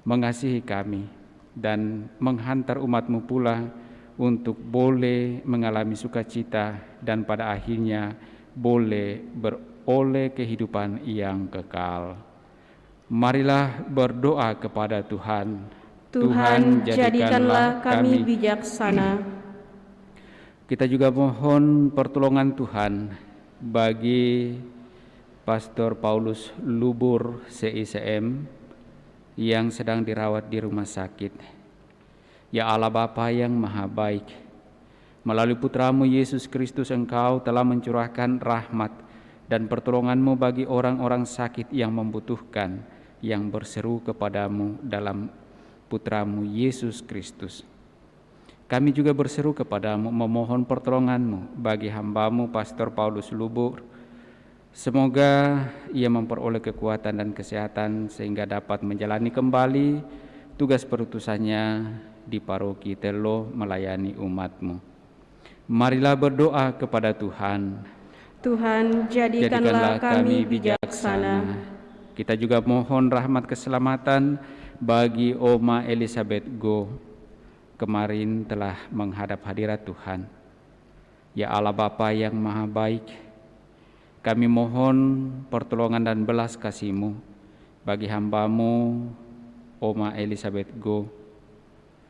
mengasihi kami, dan menghantar umat-Mu pula untuk boleh mengalami sukacita dan pada akhirnya boleh beroleh kehidupan yang kekal. Marilah berdoa kepada Tuhan. Tuhan, jadikanlah kami bijaksana. Kita juga mohon pertolongan Tuhan bagi Pastor Paulus Lubur CICM yang sedang dirawat di rumah sakit. Ya Allah Bapa yang Maha Baik, melalui Putra-Mu Yesus Kristus Engkau telah mencurahkan rahmat dan pertolongan-Mu bagi orang-orang sakit yang membutuhkan, yang berseru kepadamu dalam Putra-Mu Yesus Kristus. Kami juga berseru kepadamu memohon pertolongan-Mu bagi hamba-Mu Pastor Paulus Lubur. Semoga ia memperoleh kekuatan dan kesehatan sehingga dapat menjalani kembali tugas perutusannya di paroki Telo melayani umat-Mu. Marilah berdoa kepada Tuhan. Tuhan, jadikanlah kami bijaksana. Kita juga mohon rahmat keselamatan bagi Oma Elizabeth Go, kemarin telah menghadap hadirat Tuhan. Ya Allah Bapa yang Maha Baik, kami mohon pertolongan dan belas kasih-Mu bagi hamba-Mu Oma Elizabeth Go.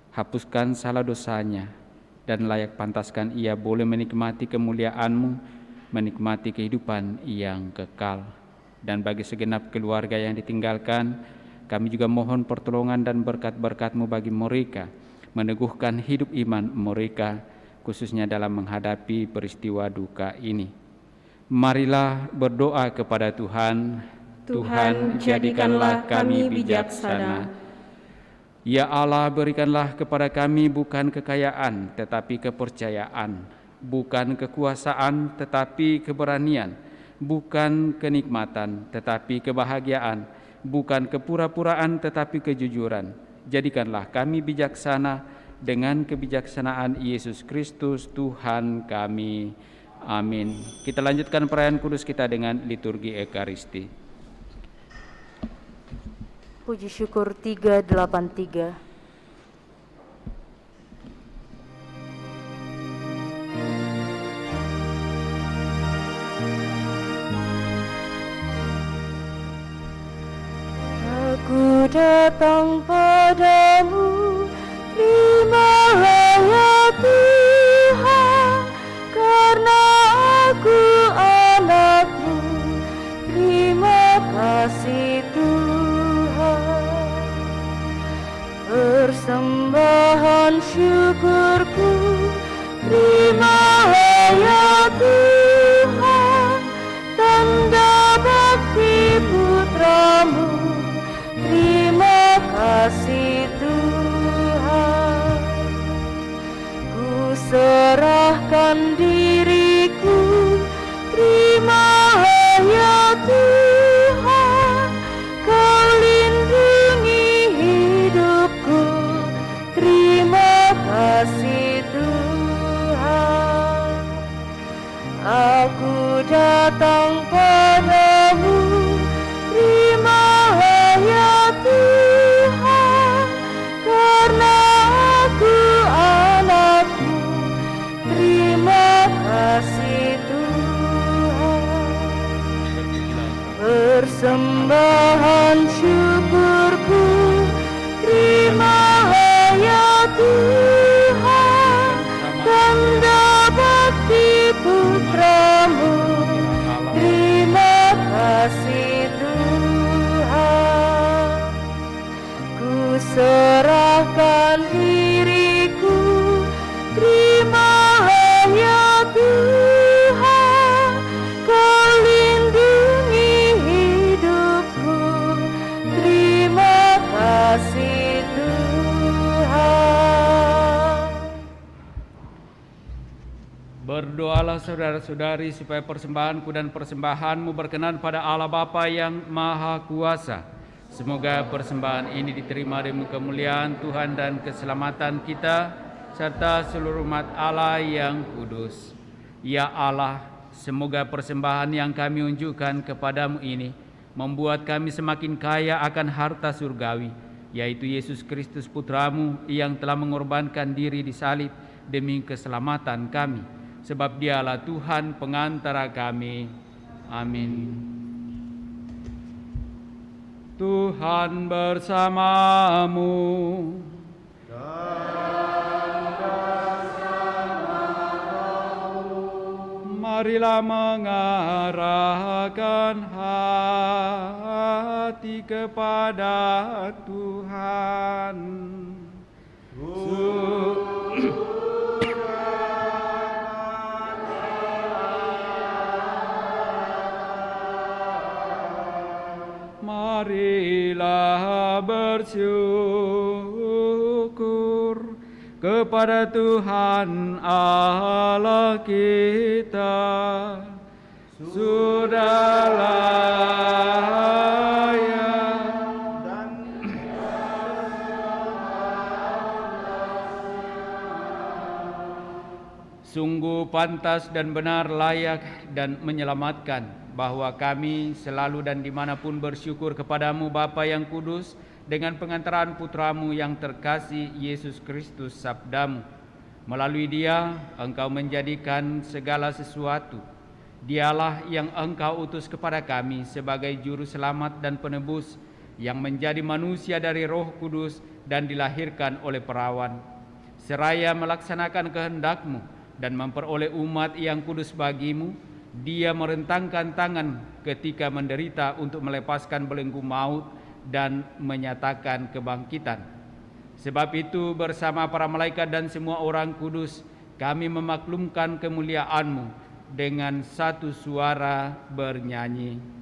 Hapuskan salah dosanya dan layak pantaskan ia boleh menikmati kemuliaan-Mu, menikmati kehidupan yang kekal. Dan bagi segenap keluarga yang ditinggalkan, kami juga mohon pertolongan dan berkat-berkat-Mu bagi mereka, meneguhkan hidup iman mereka, khususnya dalam menghadapi peristiwa duka ini. Marilah berdoa kepada Tuhan. Tuhan, jadikanlah kami bijaksana. Ya Allah, berikanlah kepada kami bukan kekayaan tetapi kepercayaan, bukan kekuasaan tetapi keberanian, bukan kenikmatan tetapi kebahagiaan, bukan kepura-puraan tetapi kejujuran. Jadikanlah kami bijaksana dengan kebijaksanaan Yesus Kristus Tuhan kami. Amin. Kita lanjutkan perayaan kudus kita dengan liturgi Ekaristi. Puji syukur 383. Aku datang padamu, terimalah ya Tuhan, karena aku anak-Mu. Terima kasih Tuhan. Persembahan syukurku, terimalah ya Tuhan, tanda bakti Putra-Mu. Terima kasih Tuhan. Ku serahkan diriku, terimalah ya Tuhan. Kau lindungi hidupku, terima kasih Tuhan. Aku datang padamu, terimalah ya Tuhan, karena aku anak-Mu. Terima kasih Tuhan. Persembahan syukurku, terimalah ya Tuhan, tanda bakti Putra-Mu. Terima kasih Tuhan. Ku serahkan diriku, terimalah ya Tuhan. Kau lindungi hidupku, Berdoalah saudara-saudari supaya persembahanku dan persembahanmu berkenan pada Allah Bapa yang Maha Kuasa. Semoga persembahan ini diterima demi kemuliaan Tuhan dan keselamatan kita, serta seluruh umat Allah yang kudus. Ya Allah, semoga persembahan yang kami unjukkan kepadamu ini membuat kami semakin kaya akan harta surgawi, yaitu Yesus Kristus Putramu yang telah mengorbankan diri di salib demi keselamatan kami. Sebab dialah Tuhan pengantara kami. Amin. Tuhan bersamamu. Marilah mengarahkan hati kepada Tuhan. Marilah bersyukur kepada Tuhan Allah kita. Sudah layak dan sungguh pantas dan benar, layak dan menyelamatkan, bahwa kami selalu dan dimanapun bersyukur kepadamu Bapa yang kudus, dengan pengantaran Putramu yang terkasih Yesus Kristus sabdamu. Melalui Dia Engkau menjadikan segala sesuatu. Dialah yang Engkau utus kepada kami sebagai juru selamat dan penebus, yang menjadi manusia dari Roh Kudus dan dilahirkan oleh perawan, seraya melaksanakan kehendak-Mu dan memperoleh umat yang kudus bagimu. Dia merentangkan tangan ketika menderita untuk melepaskan belenggu maut dan menyatakan kebangkitan. Sebab itu bersama para malaikat dan semua orang kudus, kami memaklumkan kemuliaan-Mu dengan satu suara bernyanyi.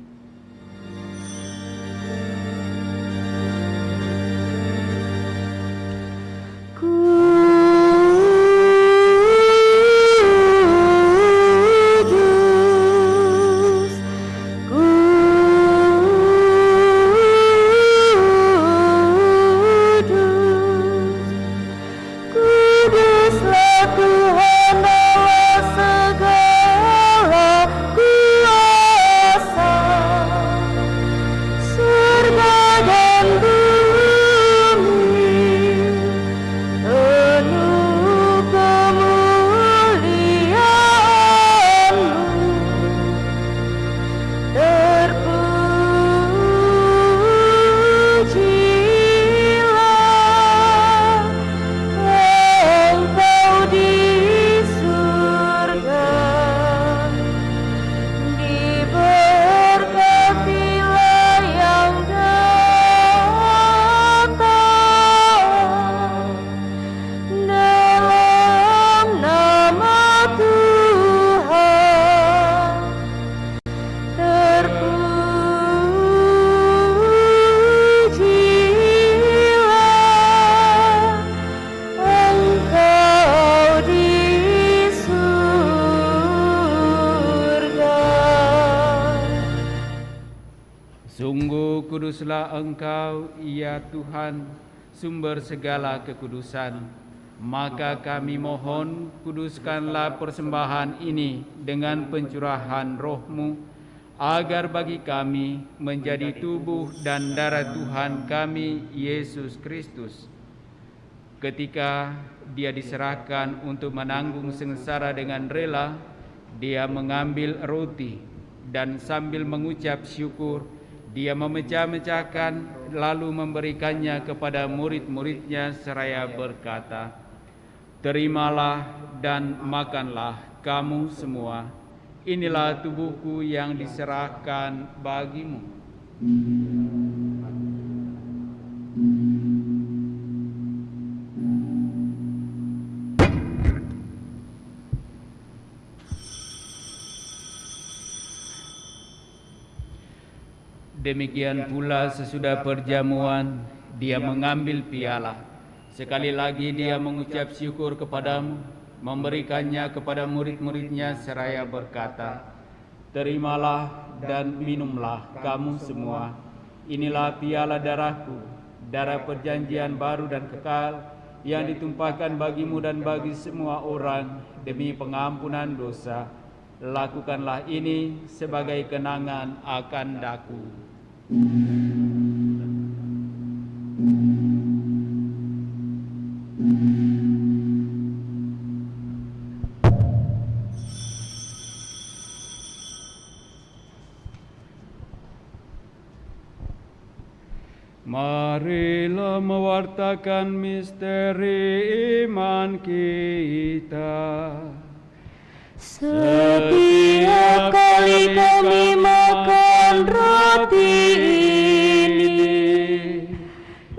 Kuduslah Engkau, ya Tuhan, sumber segala kekudusan. Maka kami mohon, kuduskanlah persembahan ini dengan pencurahan Roh-Mu, agar bagi kami menjadi tubuh dan darah Tuhan kami, Yesus Kristus. Ketika Dia diserahkan untuk menanggung sengsara dengan rela, Dia mengambil roti dan sambil mengucap syukur, Dia memecah-mecahkan lalu memberikannya kepada murid-muridnya seraya berkata, "Terimalah dan makanlah kamu semua. Inilah tubuhku yang diserahkan bagimu." Demikian pula sesudah perjamuan, Dia mengambil piala. Sekali lagi Dia mengucap syukur kepadamu, memberikannya kepada murid-muridnya seraya berkata, "Terimalah dan minumlah kamu semua, inilah piala darahku, darah perjanjian baru dan kekal, yang ditumpahkan bagimu dan bagi semua orang demi pengampunan dosa. Lakukanlah ini sebagai kenangan akan daku." Marilah mewartakan misteri iman kita. Setiap kali kami makan roti ini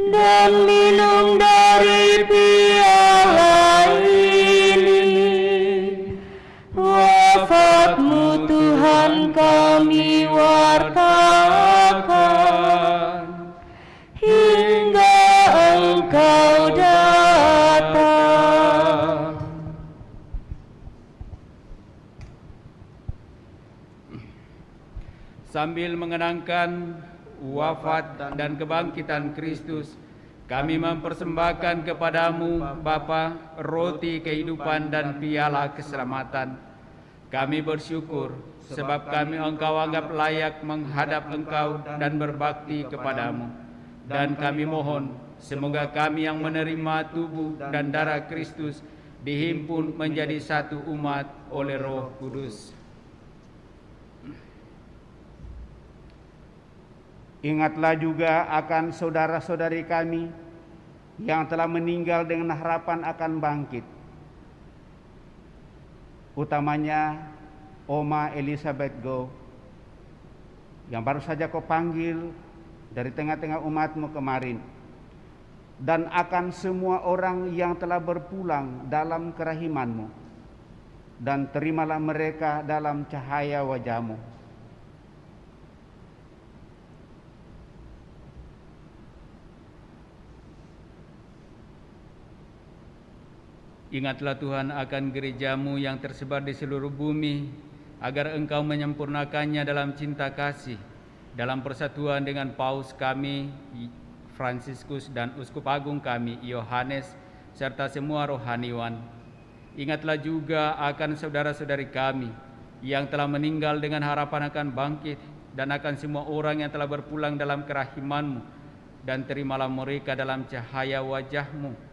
dan minum dari piala ini, wafat-Mu Tuhan kami wartakan hingga Engkau datang. Sambil mengenangkan wafat dan kebangkitan Kristus, kami mempersembahkan kepadamu, Bapa, roti kehidupan dan piala keselamatan. Kami bersyukur sebab kami Engkau anggap layak menghadap Engkau dan berbakti kepadamu. Dan kami mohon, semoga kami yang menerima tubuh dan darah Kristus dihimpun menjadi satu umat oleh Roh Kudus. Ingatlah juga akan saudara-saudari kami yang telah meninggal dengan harapan akan bangkit. Utamanya Oma Elizabeth Go, yang baru saja Kau panggil dari tengah-tengah umat-Mu kemarin, dan akan semua orang yang telah berpulang dalam kerahiman-Mu, dan terimalah mereka dalam cahaya wajah-Mu. Ingatlah Tuhan akan gereja-Mu yang tersebar di seluruh bumi, agar Engkau menyempurnakannya dalam cinta kasih, dalam persatuan dengan Paus kami, Fransiskus, dan Uskup Agung kami, Yohanes, serta semua rohaniwan. Ingatlah juga akan saudara-saudari kami yang telah meninggal dengan harapan akan bangkit, dan akan semua orang yang telah berpulang dalam kerahiman-Mu, dan terimalah mereka dalam cahaya wajah-Mu.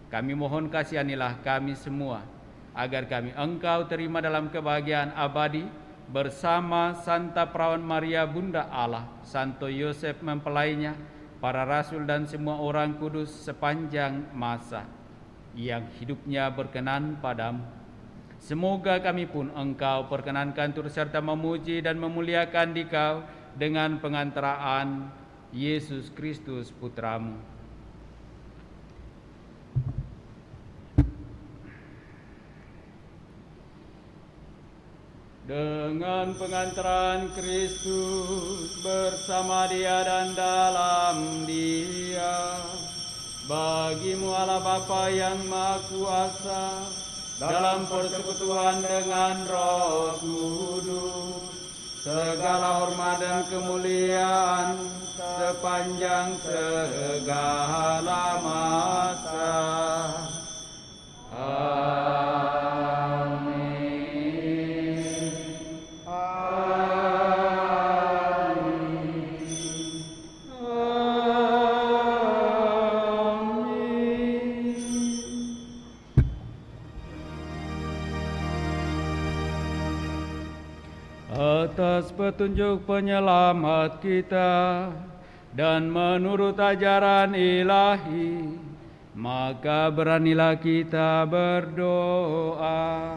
Kami mohon kasihanilah kami semua, agar kami Engkau terima dalam kebahagiaan abadi bersama Santa Perawan Maria Bunda Allah, Santo Yosef mempelainya, para rasul dan semua orang kudus sepanjang masa yang hidupnya berkenan padamu. Semoga kami pun Engkau perkenankan turut serta memuji dan memuliakan Dikau dengan pengantaraan Yesus Kristus Putra-Mu. Dengan pengantaran Kristus bersama Dia dan dalam Dia, bagi-Mu Allah Bapa yang Maha Kuasa, dalam persekutuan dengan Roh Kudus, segala hormat dan kemuliaan sepanjang segala masa. Atas petunjuk penyelamat kita dan menurut ajaran ilahi, maka beranilah kita berdoa.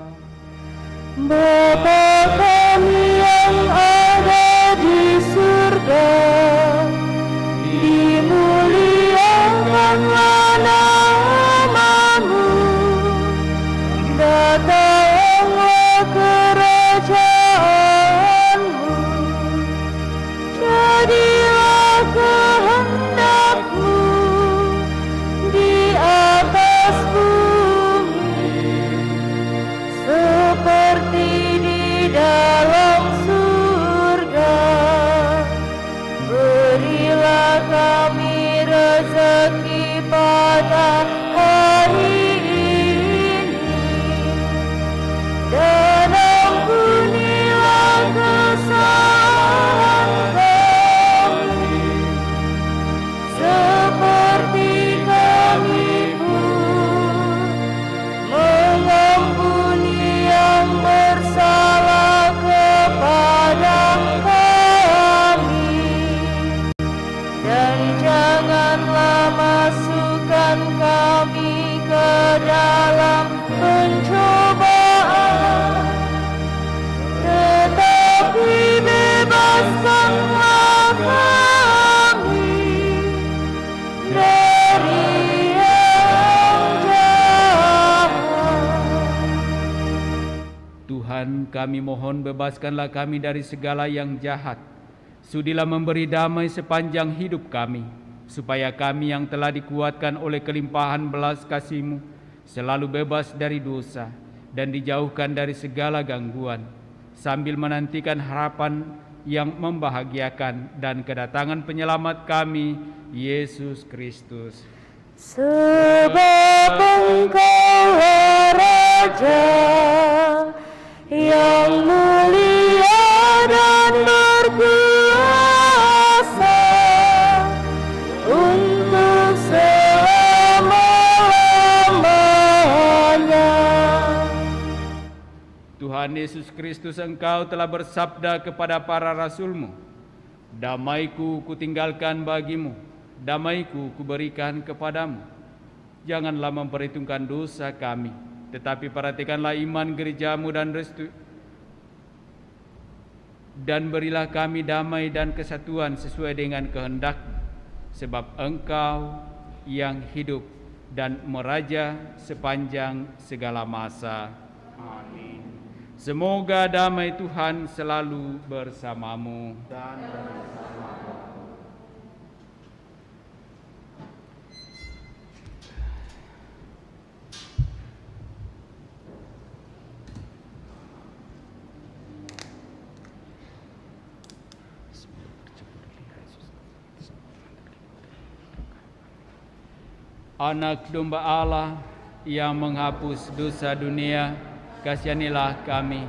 Bapa kami yang ada di surga, dimuliakanlah nama-Mu, datanglah kerajaan-Mu, jadilah kehendak-Mu di atas bumi Tuhan, kami mohon bebaskanlah kami dari segala yang jahat. Sudilah memberi damai sepanjang hidup kami, supaya kami yang telah dikuatkan oleh kelimpahan belas kasih-Mu selalu bebas dari dosa dan dijauhkan dari segala gangguan, sambil menantikan harapan yang membahagiakan dan kedatangan penyelamat kami, Yesus Kristus. Sebab Engkaulah Raja yang mulia dan berkuasa untuk selama-lamanya. Tuhan Yesus Kristus, Engkau telah bersabda kepada para rasul-Mu, "Damai-Ku kutinggalkan bagimu, damai-Ku kuberikan kepadamu. Janganlah memperhitungkan dosa kami, tetapi perhatikanlah iman gereja-Mu dan berilah kami damai dan kesatuan sesuai dengan kehendak-Mu, sebab Engkau yang hidup dan meraja sepanjang segala masa." Amin. Semoga damai Tuhan selalu bersamamu. Dan Anak domba Allah yang menghapus dosa dunia, kasihanilah kami.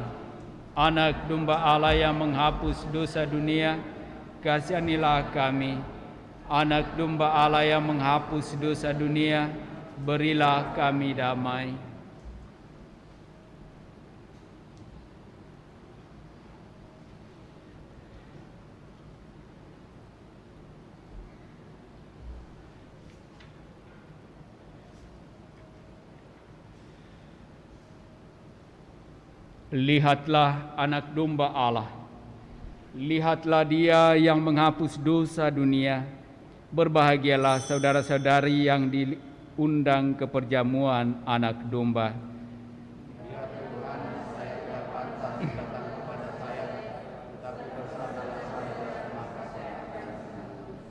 Anak domba Allah yang menghapus dosa dunia, kasihanilah kami. Anak domba Allah yang menghapus dosa dunia, berilah kami damai. Lihatlah anak domba Allah, lihatlah Dia yang menghapus dosa dunia. Berbahagialah saudara-saudari yang diundang ke perjamuan anak domba. Ya Tuhan, saya tidak pantas datang kepada saya, tetapi bersabdalah saja, maka saya akan sembuh.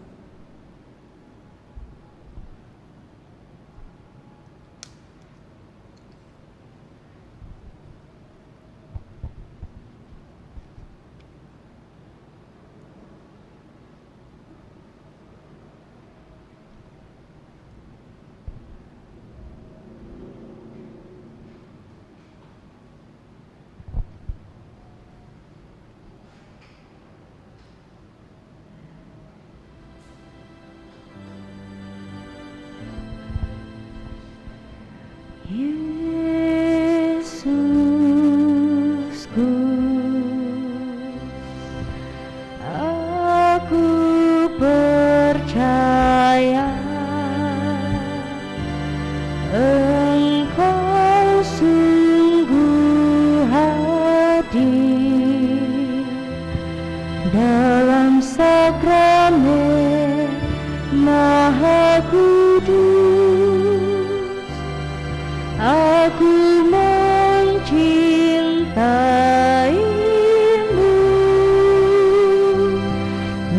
Yesusku, aku percaya Engkau sungguh hadir dalam sakramen Maha Kudus. Aku mencintaimu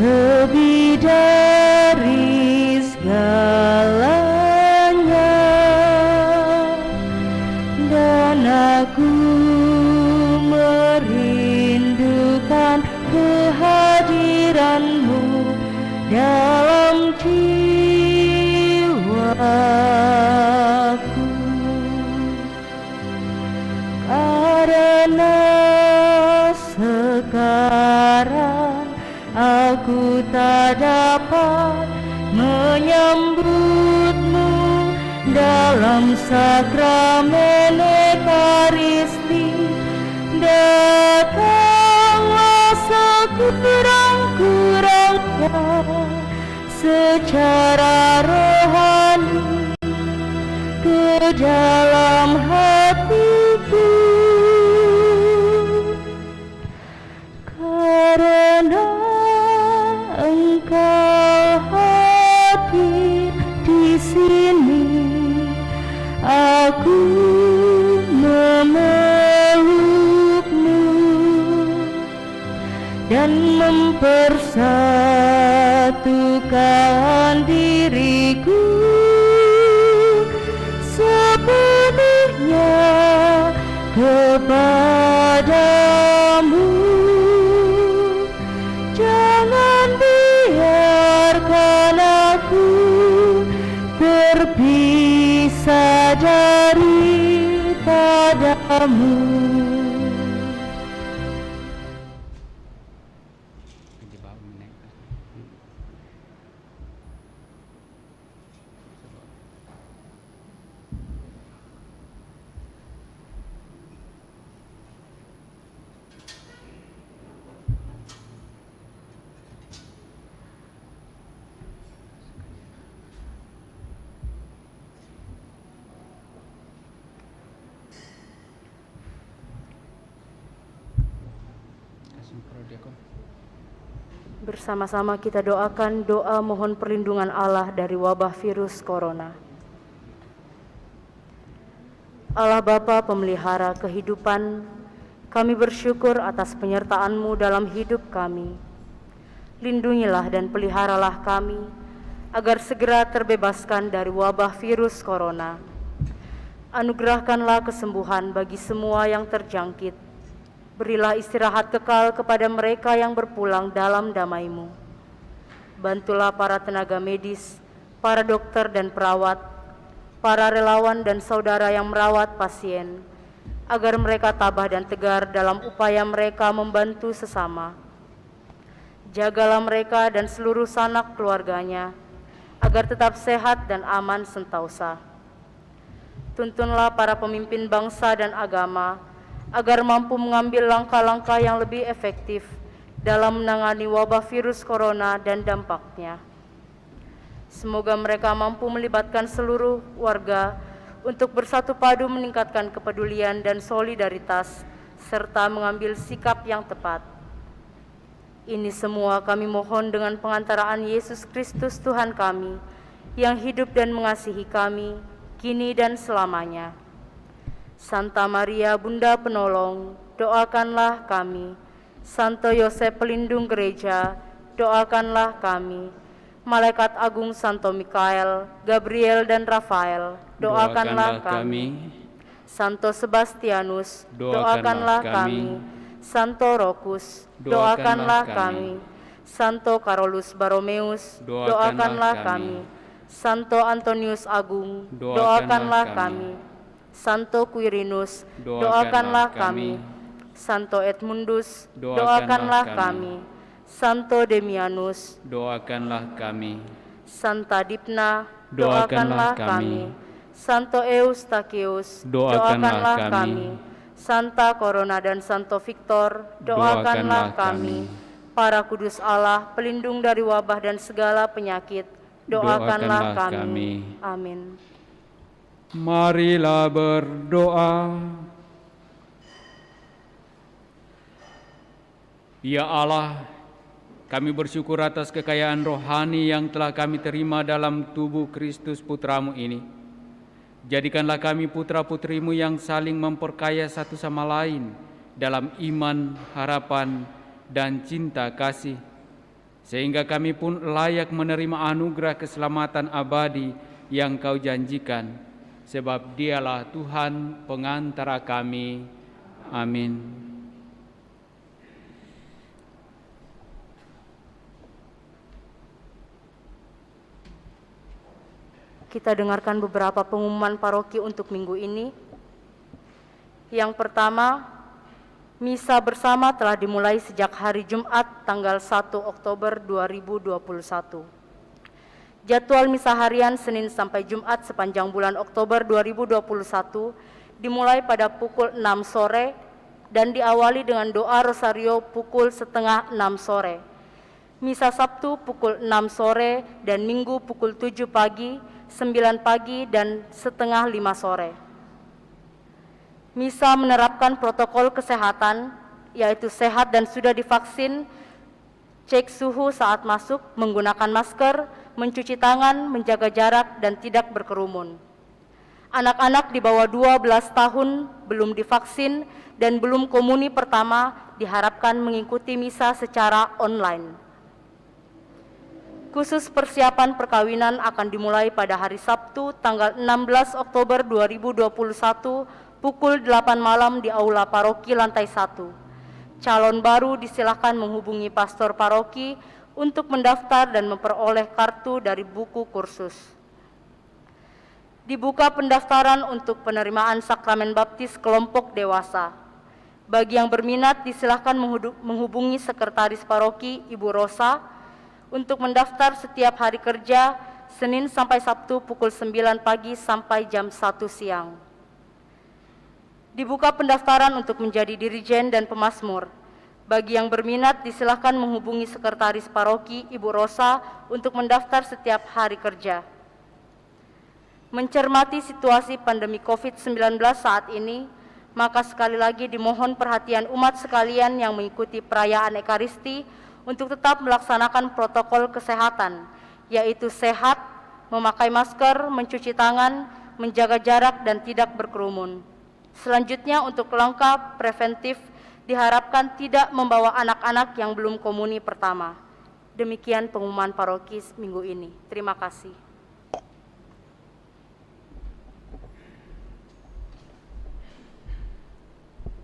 lebih dari segalanya, dan aku merindukan kehadiranmu dalam jiwaku. Karena sekarang aku tak dapat menyambutmu dalam sakramen Ekaristi, datanglah sekurang-kurangnya secara rohani ke dalam hatiku. Karena Engkau hadir di sini, aku memeluk persatukan diriku sepenuhnya kepadamu. Jangan biarkan aku terpisah daripadamu. Bersama-sama kita doakan doa mohon perlindungan Allah dari wabah virus corona. Allah Bapa pemelihara kehidupan, kami bersyukur atas penyertaan-Mu dalam hidup kami. Lindungilah dan peliharalah kami, agar segera terbebaskan dari wabah virus corona. Anugerahkanlah kesembuhan bagi semua yang terjangkit. Berilah istirahat kekal kepada mereka yang berpulang dalam damai-Mu. Bantulah para tenaga medis, para dokter dan perawat, para relawan dan saudara yang merawat pasien, agar mereka tabah dan tegar dalam upaya mereka membantu sesama. Jagalah mereka dan seluruh sanak keluarganya, agar tetap sehat dan aman sentausa. Tuntunlah para pemimpin bangsa dan agama, agar mampu mengambil langkah-langkah yang lebih efektif dalam menangani wabah virus corona dan dampaknya. Semoga mereka mampu melibatkan seluruh warga untuk bersatu padu meningkatkan kepedulian dan solidaritas, serta mengambil sikap yang tepat. Ini semua kami mohon dengan pengantaraan Yesus Kristus Tuhan kami, yang hidup dan mengasihi kami, kini dan selamanya. Santa Maria Bunda Penolong, doakanlah kami. Santo Yosef Pelindung Gereja, doakanlah kami. Malaikat Agung Santo Mikael, Gabriel dan Rafael, doakanlah kami. Santo Sebastianus, doakanlah kami. Santo Rokus, doakanlah kami. Santo Carolus Baromeus, doakanlah kami. Santo Antonius Agung, doakanlah kami. Santo Quirinus, doakanlah kami. Santo Edmundus, doakanlah kami. Santo Demianus, doakanlah kami. Santa Dipna, doakanlah kami. Santo Eustachius, doakanlah kami. Santa Corona dan Santo Victor, doakanlah kami. Para kudus Allah, pelindung dari wabah dan segala penyakit, doakanlah kami. Amin. Marilah berdoa. Ya Allah, kami bersyukur atas kekayaan rohani yang telah kami terima dalam tubuh Kristus Putramu ini. Jadikanlah kami putra-putrimu yang saling memperkaya satu sama lain dalam iman, harapan, dan cinta kasih, sehingga kami pun layak menerima anugerah keselamatan abadi yang Kau janjikan. Sebab Dialah Tuhan pengantara kami. Amin. Kita dengarkan beberapa pengumuman paroki untuk minggu ini. Yang pertama, misa bersama telah dimulai sejak hari Jumat tanggal 1 Oktober 2021. Jadwal misa harian Senin sampai Jumat sepanjang bulan Oktober 2021 dimulai pada pukul 6 sore dan diawali dengan doa rosario pukul setengah 6 sore. Misa Sabtu pukul 6 sore dan Minggu pukul 7 pagi, 9 pagi dan setengah 5 sore. Misa menerapkan protokol kesehatan, yaitu sehat dan sudah divaksin, cek suhu saat masuk, menggunakan masker, mencuci tangan, menjaga jarak, dan tidak berkerumun. Anak-anak di bawah 12 tahun belum divaksin dan belum komuni pertama diharapkan mengikuti misa secara online. Khusus persiapan perkawinan akan dimulai pada hari Sabtu tanggal 16 Oktober 2021 pukul 8 malam di Aula Paroki lantai 1. Calon baru disilakan menghubungi pastor paroki untuk mendaftar dan memperoleh kartu dari buku kursus. Dibuka pendaftaran untuk penerimaan sakramen baptis kelompok dewasa. Bagi yang berminat disilakan menghubungi sekretaris paroki Ibu Rosa untuk mendaftar setiap hari kerja Senin sampai Sabtu pukul 9 pagi sampai jam 1 siang. Dibuka pendaftaran untuk menjadi dirijen dan pemasmur. Bagi yang berminat disilakan menghubungi sekretaris paroki Ibu Rosa untuk mendaftar setiap hari kerja. Mencermati situasi pandemi COVID-19 saat ini, maka sekali lagi dimohon perhatian umat sekalian yang mengikuti perayaan Ekaristi untuk tetap melaksanakan protokol kesehatan, yaitu sehat, memakai masker, mencuci tangan, menjaga jarak, dan tidak berkerumun. Selanjutnya untuk langkah preventif diharapkan tidak membawa anak-anak yang belum komuni pertama. Demikian pengumuman paroki minggu ini. Terima kasih.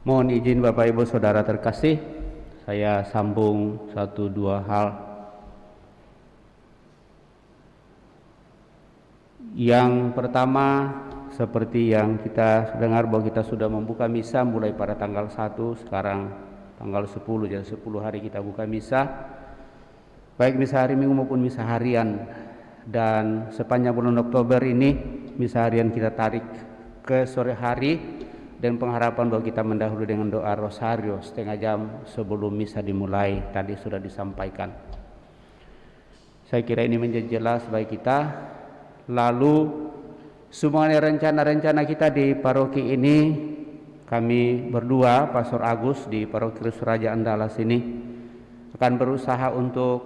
Mohon izin Bapak Ibu Saudara terkasih, saya sambung 1-2 hal. Yang pertama, seperti yang kita dengar bahwa kita sudah membuka misa mulai pada tanggal 1, sekarang tanggal 10, jadi 10 hari kita buka misa, baik misa hari Minggu maupun misa harian. Dan sepanjang bulan Oktober ini misa harian kita tarik ke sore hari, dan pengharapan bahwa kita mendahului dengan doa rosario setengah jam sebelum misa dimulai tadi sudah disampaikan. Saya kira ini menjadi jelas bagi kita. Lalu semua rencana-rencana kita di paroki ini, kami berdua, Pastor Agus di Paroki Kristus Raja Andalas ini akan berusaha untuk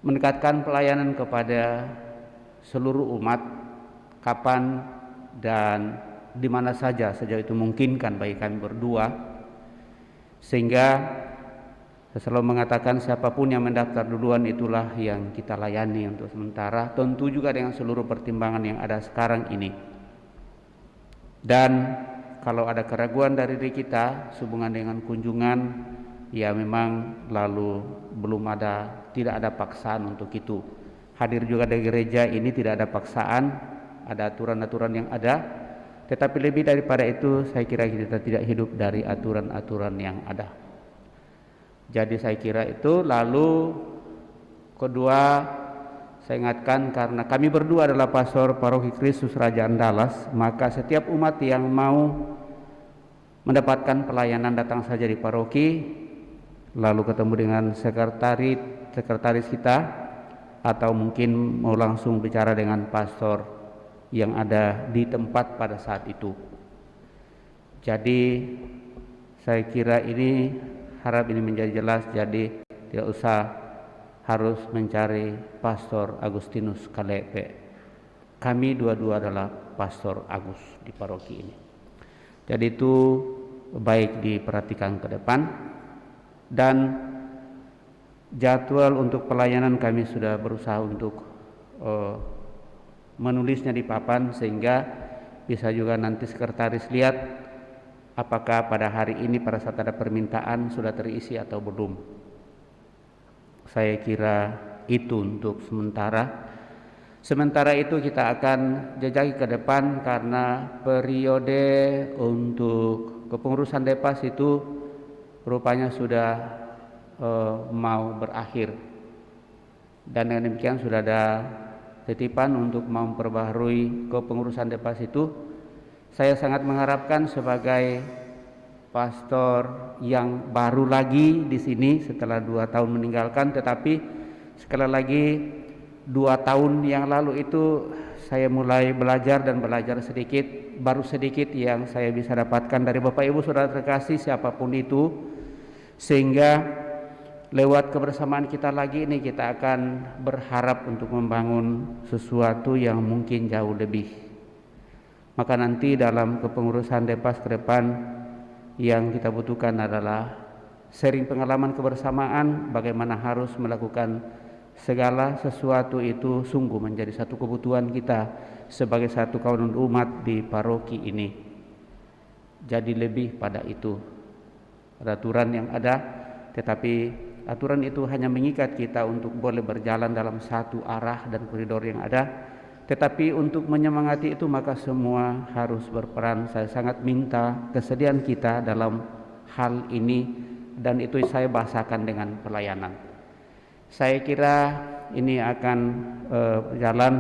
mendekatkan pelayanan kepada seluruh umat kapan dan di mana saja sejauh itu memungkinkan bagi kami berdua, sehingga saya selalu mengatakan siapapun yang mendaftar duluan itulah yang kita layani untuk sementara, tentu juga dengan seluruh pertimbangan yang ada sekarang ini. Dan kalau ada keraguan dari diri kita sehubungan dengan kunjungan, ya memang lalu tidak ada paksaan untuk itu. Hadir juga di gereja ini tidak ada paksaan, ada aturan-aturan yang ada, tetapi lebih daripada itu saya kira kita tidak hidup dari aturan-aturan yang ada. Jadi saya kira itu. Lalu kedua, saya ingatkan karena kami berdua adalah pastor Paroki Kristus Raja Andalas, maka setiap umat yang mau mendapatkan pelayanan datang saja di paroki, lalu ketemu dengan sekretaris kita, atau mungkin mau langsung bicara dengan pastor yang ada di tempat pada saat itu. Jadi saya kira ini, harap ini menjadi jelas, jadi tidak usah harus mencari Pastor Agustinus Kalepe. Kami dua-dua adalah Pastor Agus di paroki ini. Jadi itu baik diperhatikan ke depan. Dan jadwal untuk pelayanan kami sudah berusaha untuk menulisnya di papan, sehingga bisa juga nanti sekretaris lihat apakah pada hari ini pada saat ada permintaan sudah terisi atau belum. Saya kira itu untuk sementara. Sementara itu kita akan jejaki ke depan, karena periode untuk kepengurusan Depas itu rupanya sudah mau berakhir, dan dengan demikian sudah ada titipan untuk memperbaharui kepengurusan Depas itu. Saya sangat mengharapkan sebagai pastor yang baru lagi di sini setelah 2 tahun meninggalkan, tetapi sekali lagi 2 tahun yang lalu itu saya mulai belajar dan belajar sedikit, baru sedikit yang saya bisa dapatkan dari Bapak Ibu Saudara terkasih siapapun itu, sehingga lewat kebersamaan kita lagi ini kita akan berharap untuk membangun sesuatu yang mungkin jauh lebih. Maka nanti dalam kepengurusan Depas ke depan yang kita butuhkan adalah sharing pengalaman kebersamaan, bagaimana harus melakukan segala sesuatu itu sungguh menjadi satu kebutuhan kita sebagai satu kawan umat di paroki ini. Jadi lebih pada itu. Ada aturan yang ada, tetapi aturan itu hanya mengikat kita untuk boleh berjalan dalam satu arah dan koridor yang ada. Tetapi untuk menyemangati itu maka semua harus berperan. Saya sangat minta kesediaan kita dalam hal ini, dan itu saya bahasakan dengan pelayanan. Saya kira ini akan berjalan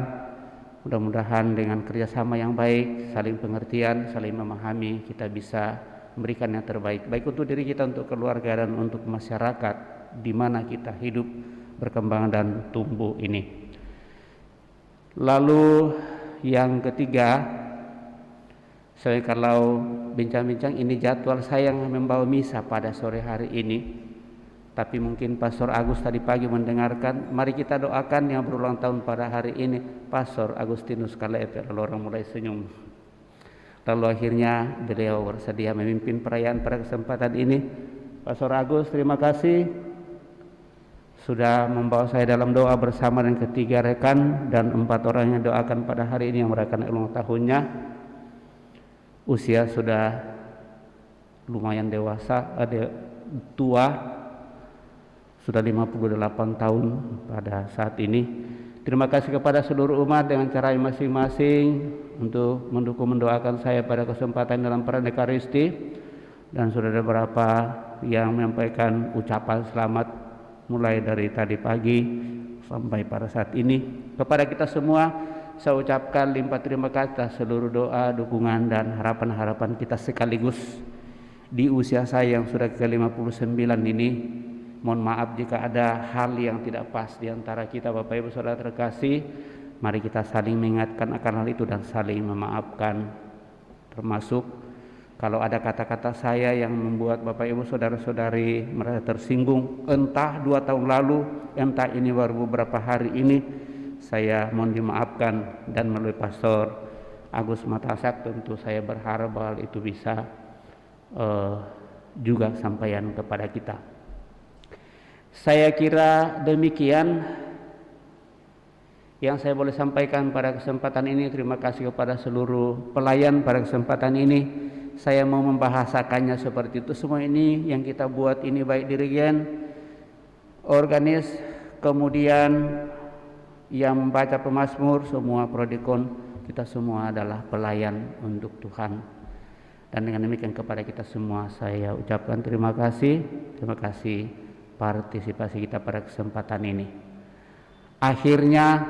mudah-mudahan dengan kerjasama yang baik, saling pengertian, saling memahami, kita bisa memberikan yang terbaik, baik untuk diri kita, untuk keluarga, dan untuk masyarakat di mana kita hidup, berkembang dan tumbuh ini. Lalu yang ketiga, saya kalau bincang-bincang ini jadwal saya yang membawa misa pada sore hari ini. Tapi mungkin Pastor Agus tadi pagi mendengarkan, mari kita doakan yang berulang tahun pada hari ini, Pastor Agustinus Kalepe. Lalu orang mulai senyum. Lalu akhirnya beliau bersedia memimpin perayaan pada kesempatan ini. Pastor Agus, terima kasih sudah membawa saya dalam doa bersama dengan ketiga rekan dan 4 orang yang doakan pada hari ini yang merayakan ulang tahunnya. Usia sudah lumayan dewasa, tua, sudah 58 tahun pada saat ini. Terima kasih kepada seluruh umat dengan cara masing-masing untuk mendukung, mendoakan saya pada kesempatan dalam perayaan Ekaristi, dan sudah ada beberapa yang menyampaikan ucapan selamat mulai dari tadi pagi sampai pada saat ini. Kepada kita semua saya ucapkan limpah terima kasih atas seluruh doa, dukungan dan harapan-harapan kita sekaligus di usia saya yang sudah ke-59 ini. Mohon maaf jika ada hal yang tidak pas di antara kita, Bapak Ibu Saudara terkasih. Mari kita saling mengingatkan akan hal itu dan saling memaafkan. Termasuk kalau ada kata-kata saya yang membuat Bapak Ibu Saudara-saudari merasa tersinggung, entah 2 tahun lalu, entah ini baru beberapa hari ini, saya mohon dimaafkan. Dan melalui Pastor Agus Matasak tentu saya berharap bahwa itu bisa juga sampaikan kepada kita. Saya kira demikian yang saya boleh sampaikan pada kesempatan ini. Terima kasih kepada seluruh pelayan pada kesempatan ini. Saya mau membahasakannya seperti itu. Semua ini yang kita buat ini, baik dirigen, organis, kemudian yang membaca pemazmur, semua prodikon, kita semua adalah pelayan untuk Tuhan. Dan dengan demikian kepada kita semua saya ucapkan terima kasih. Terima kasih partisipasi kita pada kesempatan ini. Akhirnya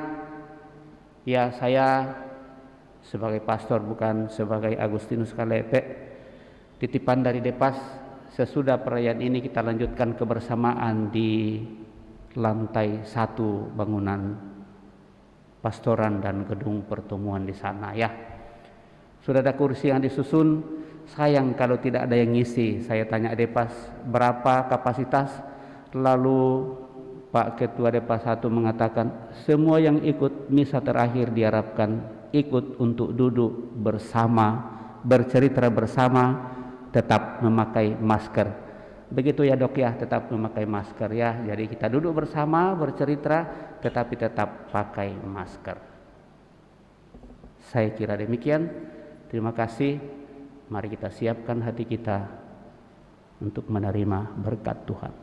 ya, saya sebagai pastor, bukan sebagai Agustinus Kalepe, titipan dari Depas, sesudah perayaan ini kita lanjutkan kebersamaan di lantai 1 bangunan pastoran dan gedung pertemuan di sana ya. Sudah ada kursi yang disusun, sayang kalau tidak ada yang ngisi. Saya tanya Depas berapa kapasitas, lalu Pak Ketua Depas 1 mengatakan semua yang ikut misa terakhir diharapkan ikut untuk duduk bersama, bercerita bersama, tetap memakai masker. Begitu ya Dok ya, tetap memakai masker ya. Jadi kita duduk bersama, bercerita, tetapi tetap pakai masker. Saya kira demikian. Terima kasih. Mari kita siapkan hati kita untuk menerima berkat Tuhan.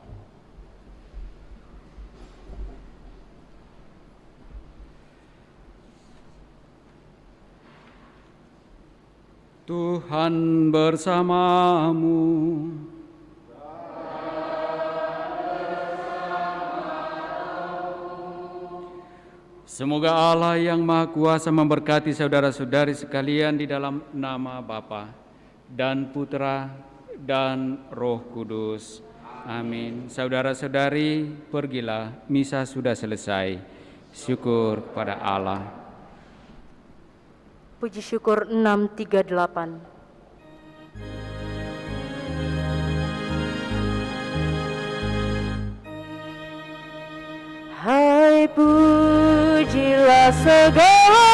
Tuhan bersamamu. Semoga Allah yang Maha Kuasa memberkati saudara-saudari sekalian di dalam nama Bapa dan Putra dan Roh Kudus. Amin. Saudara-saudari, pergilah, misa sudah selesai. Syukur kepada Allah. Puji syukur 638. segala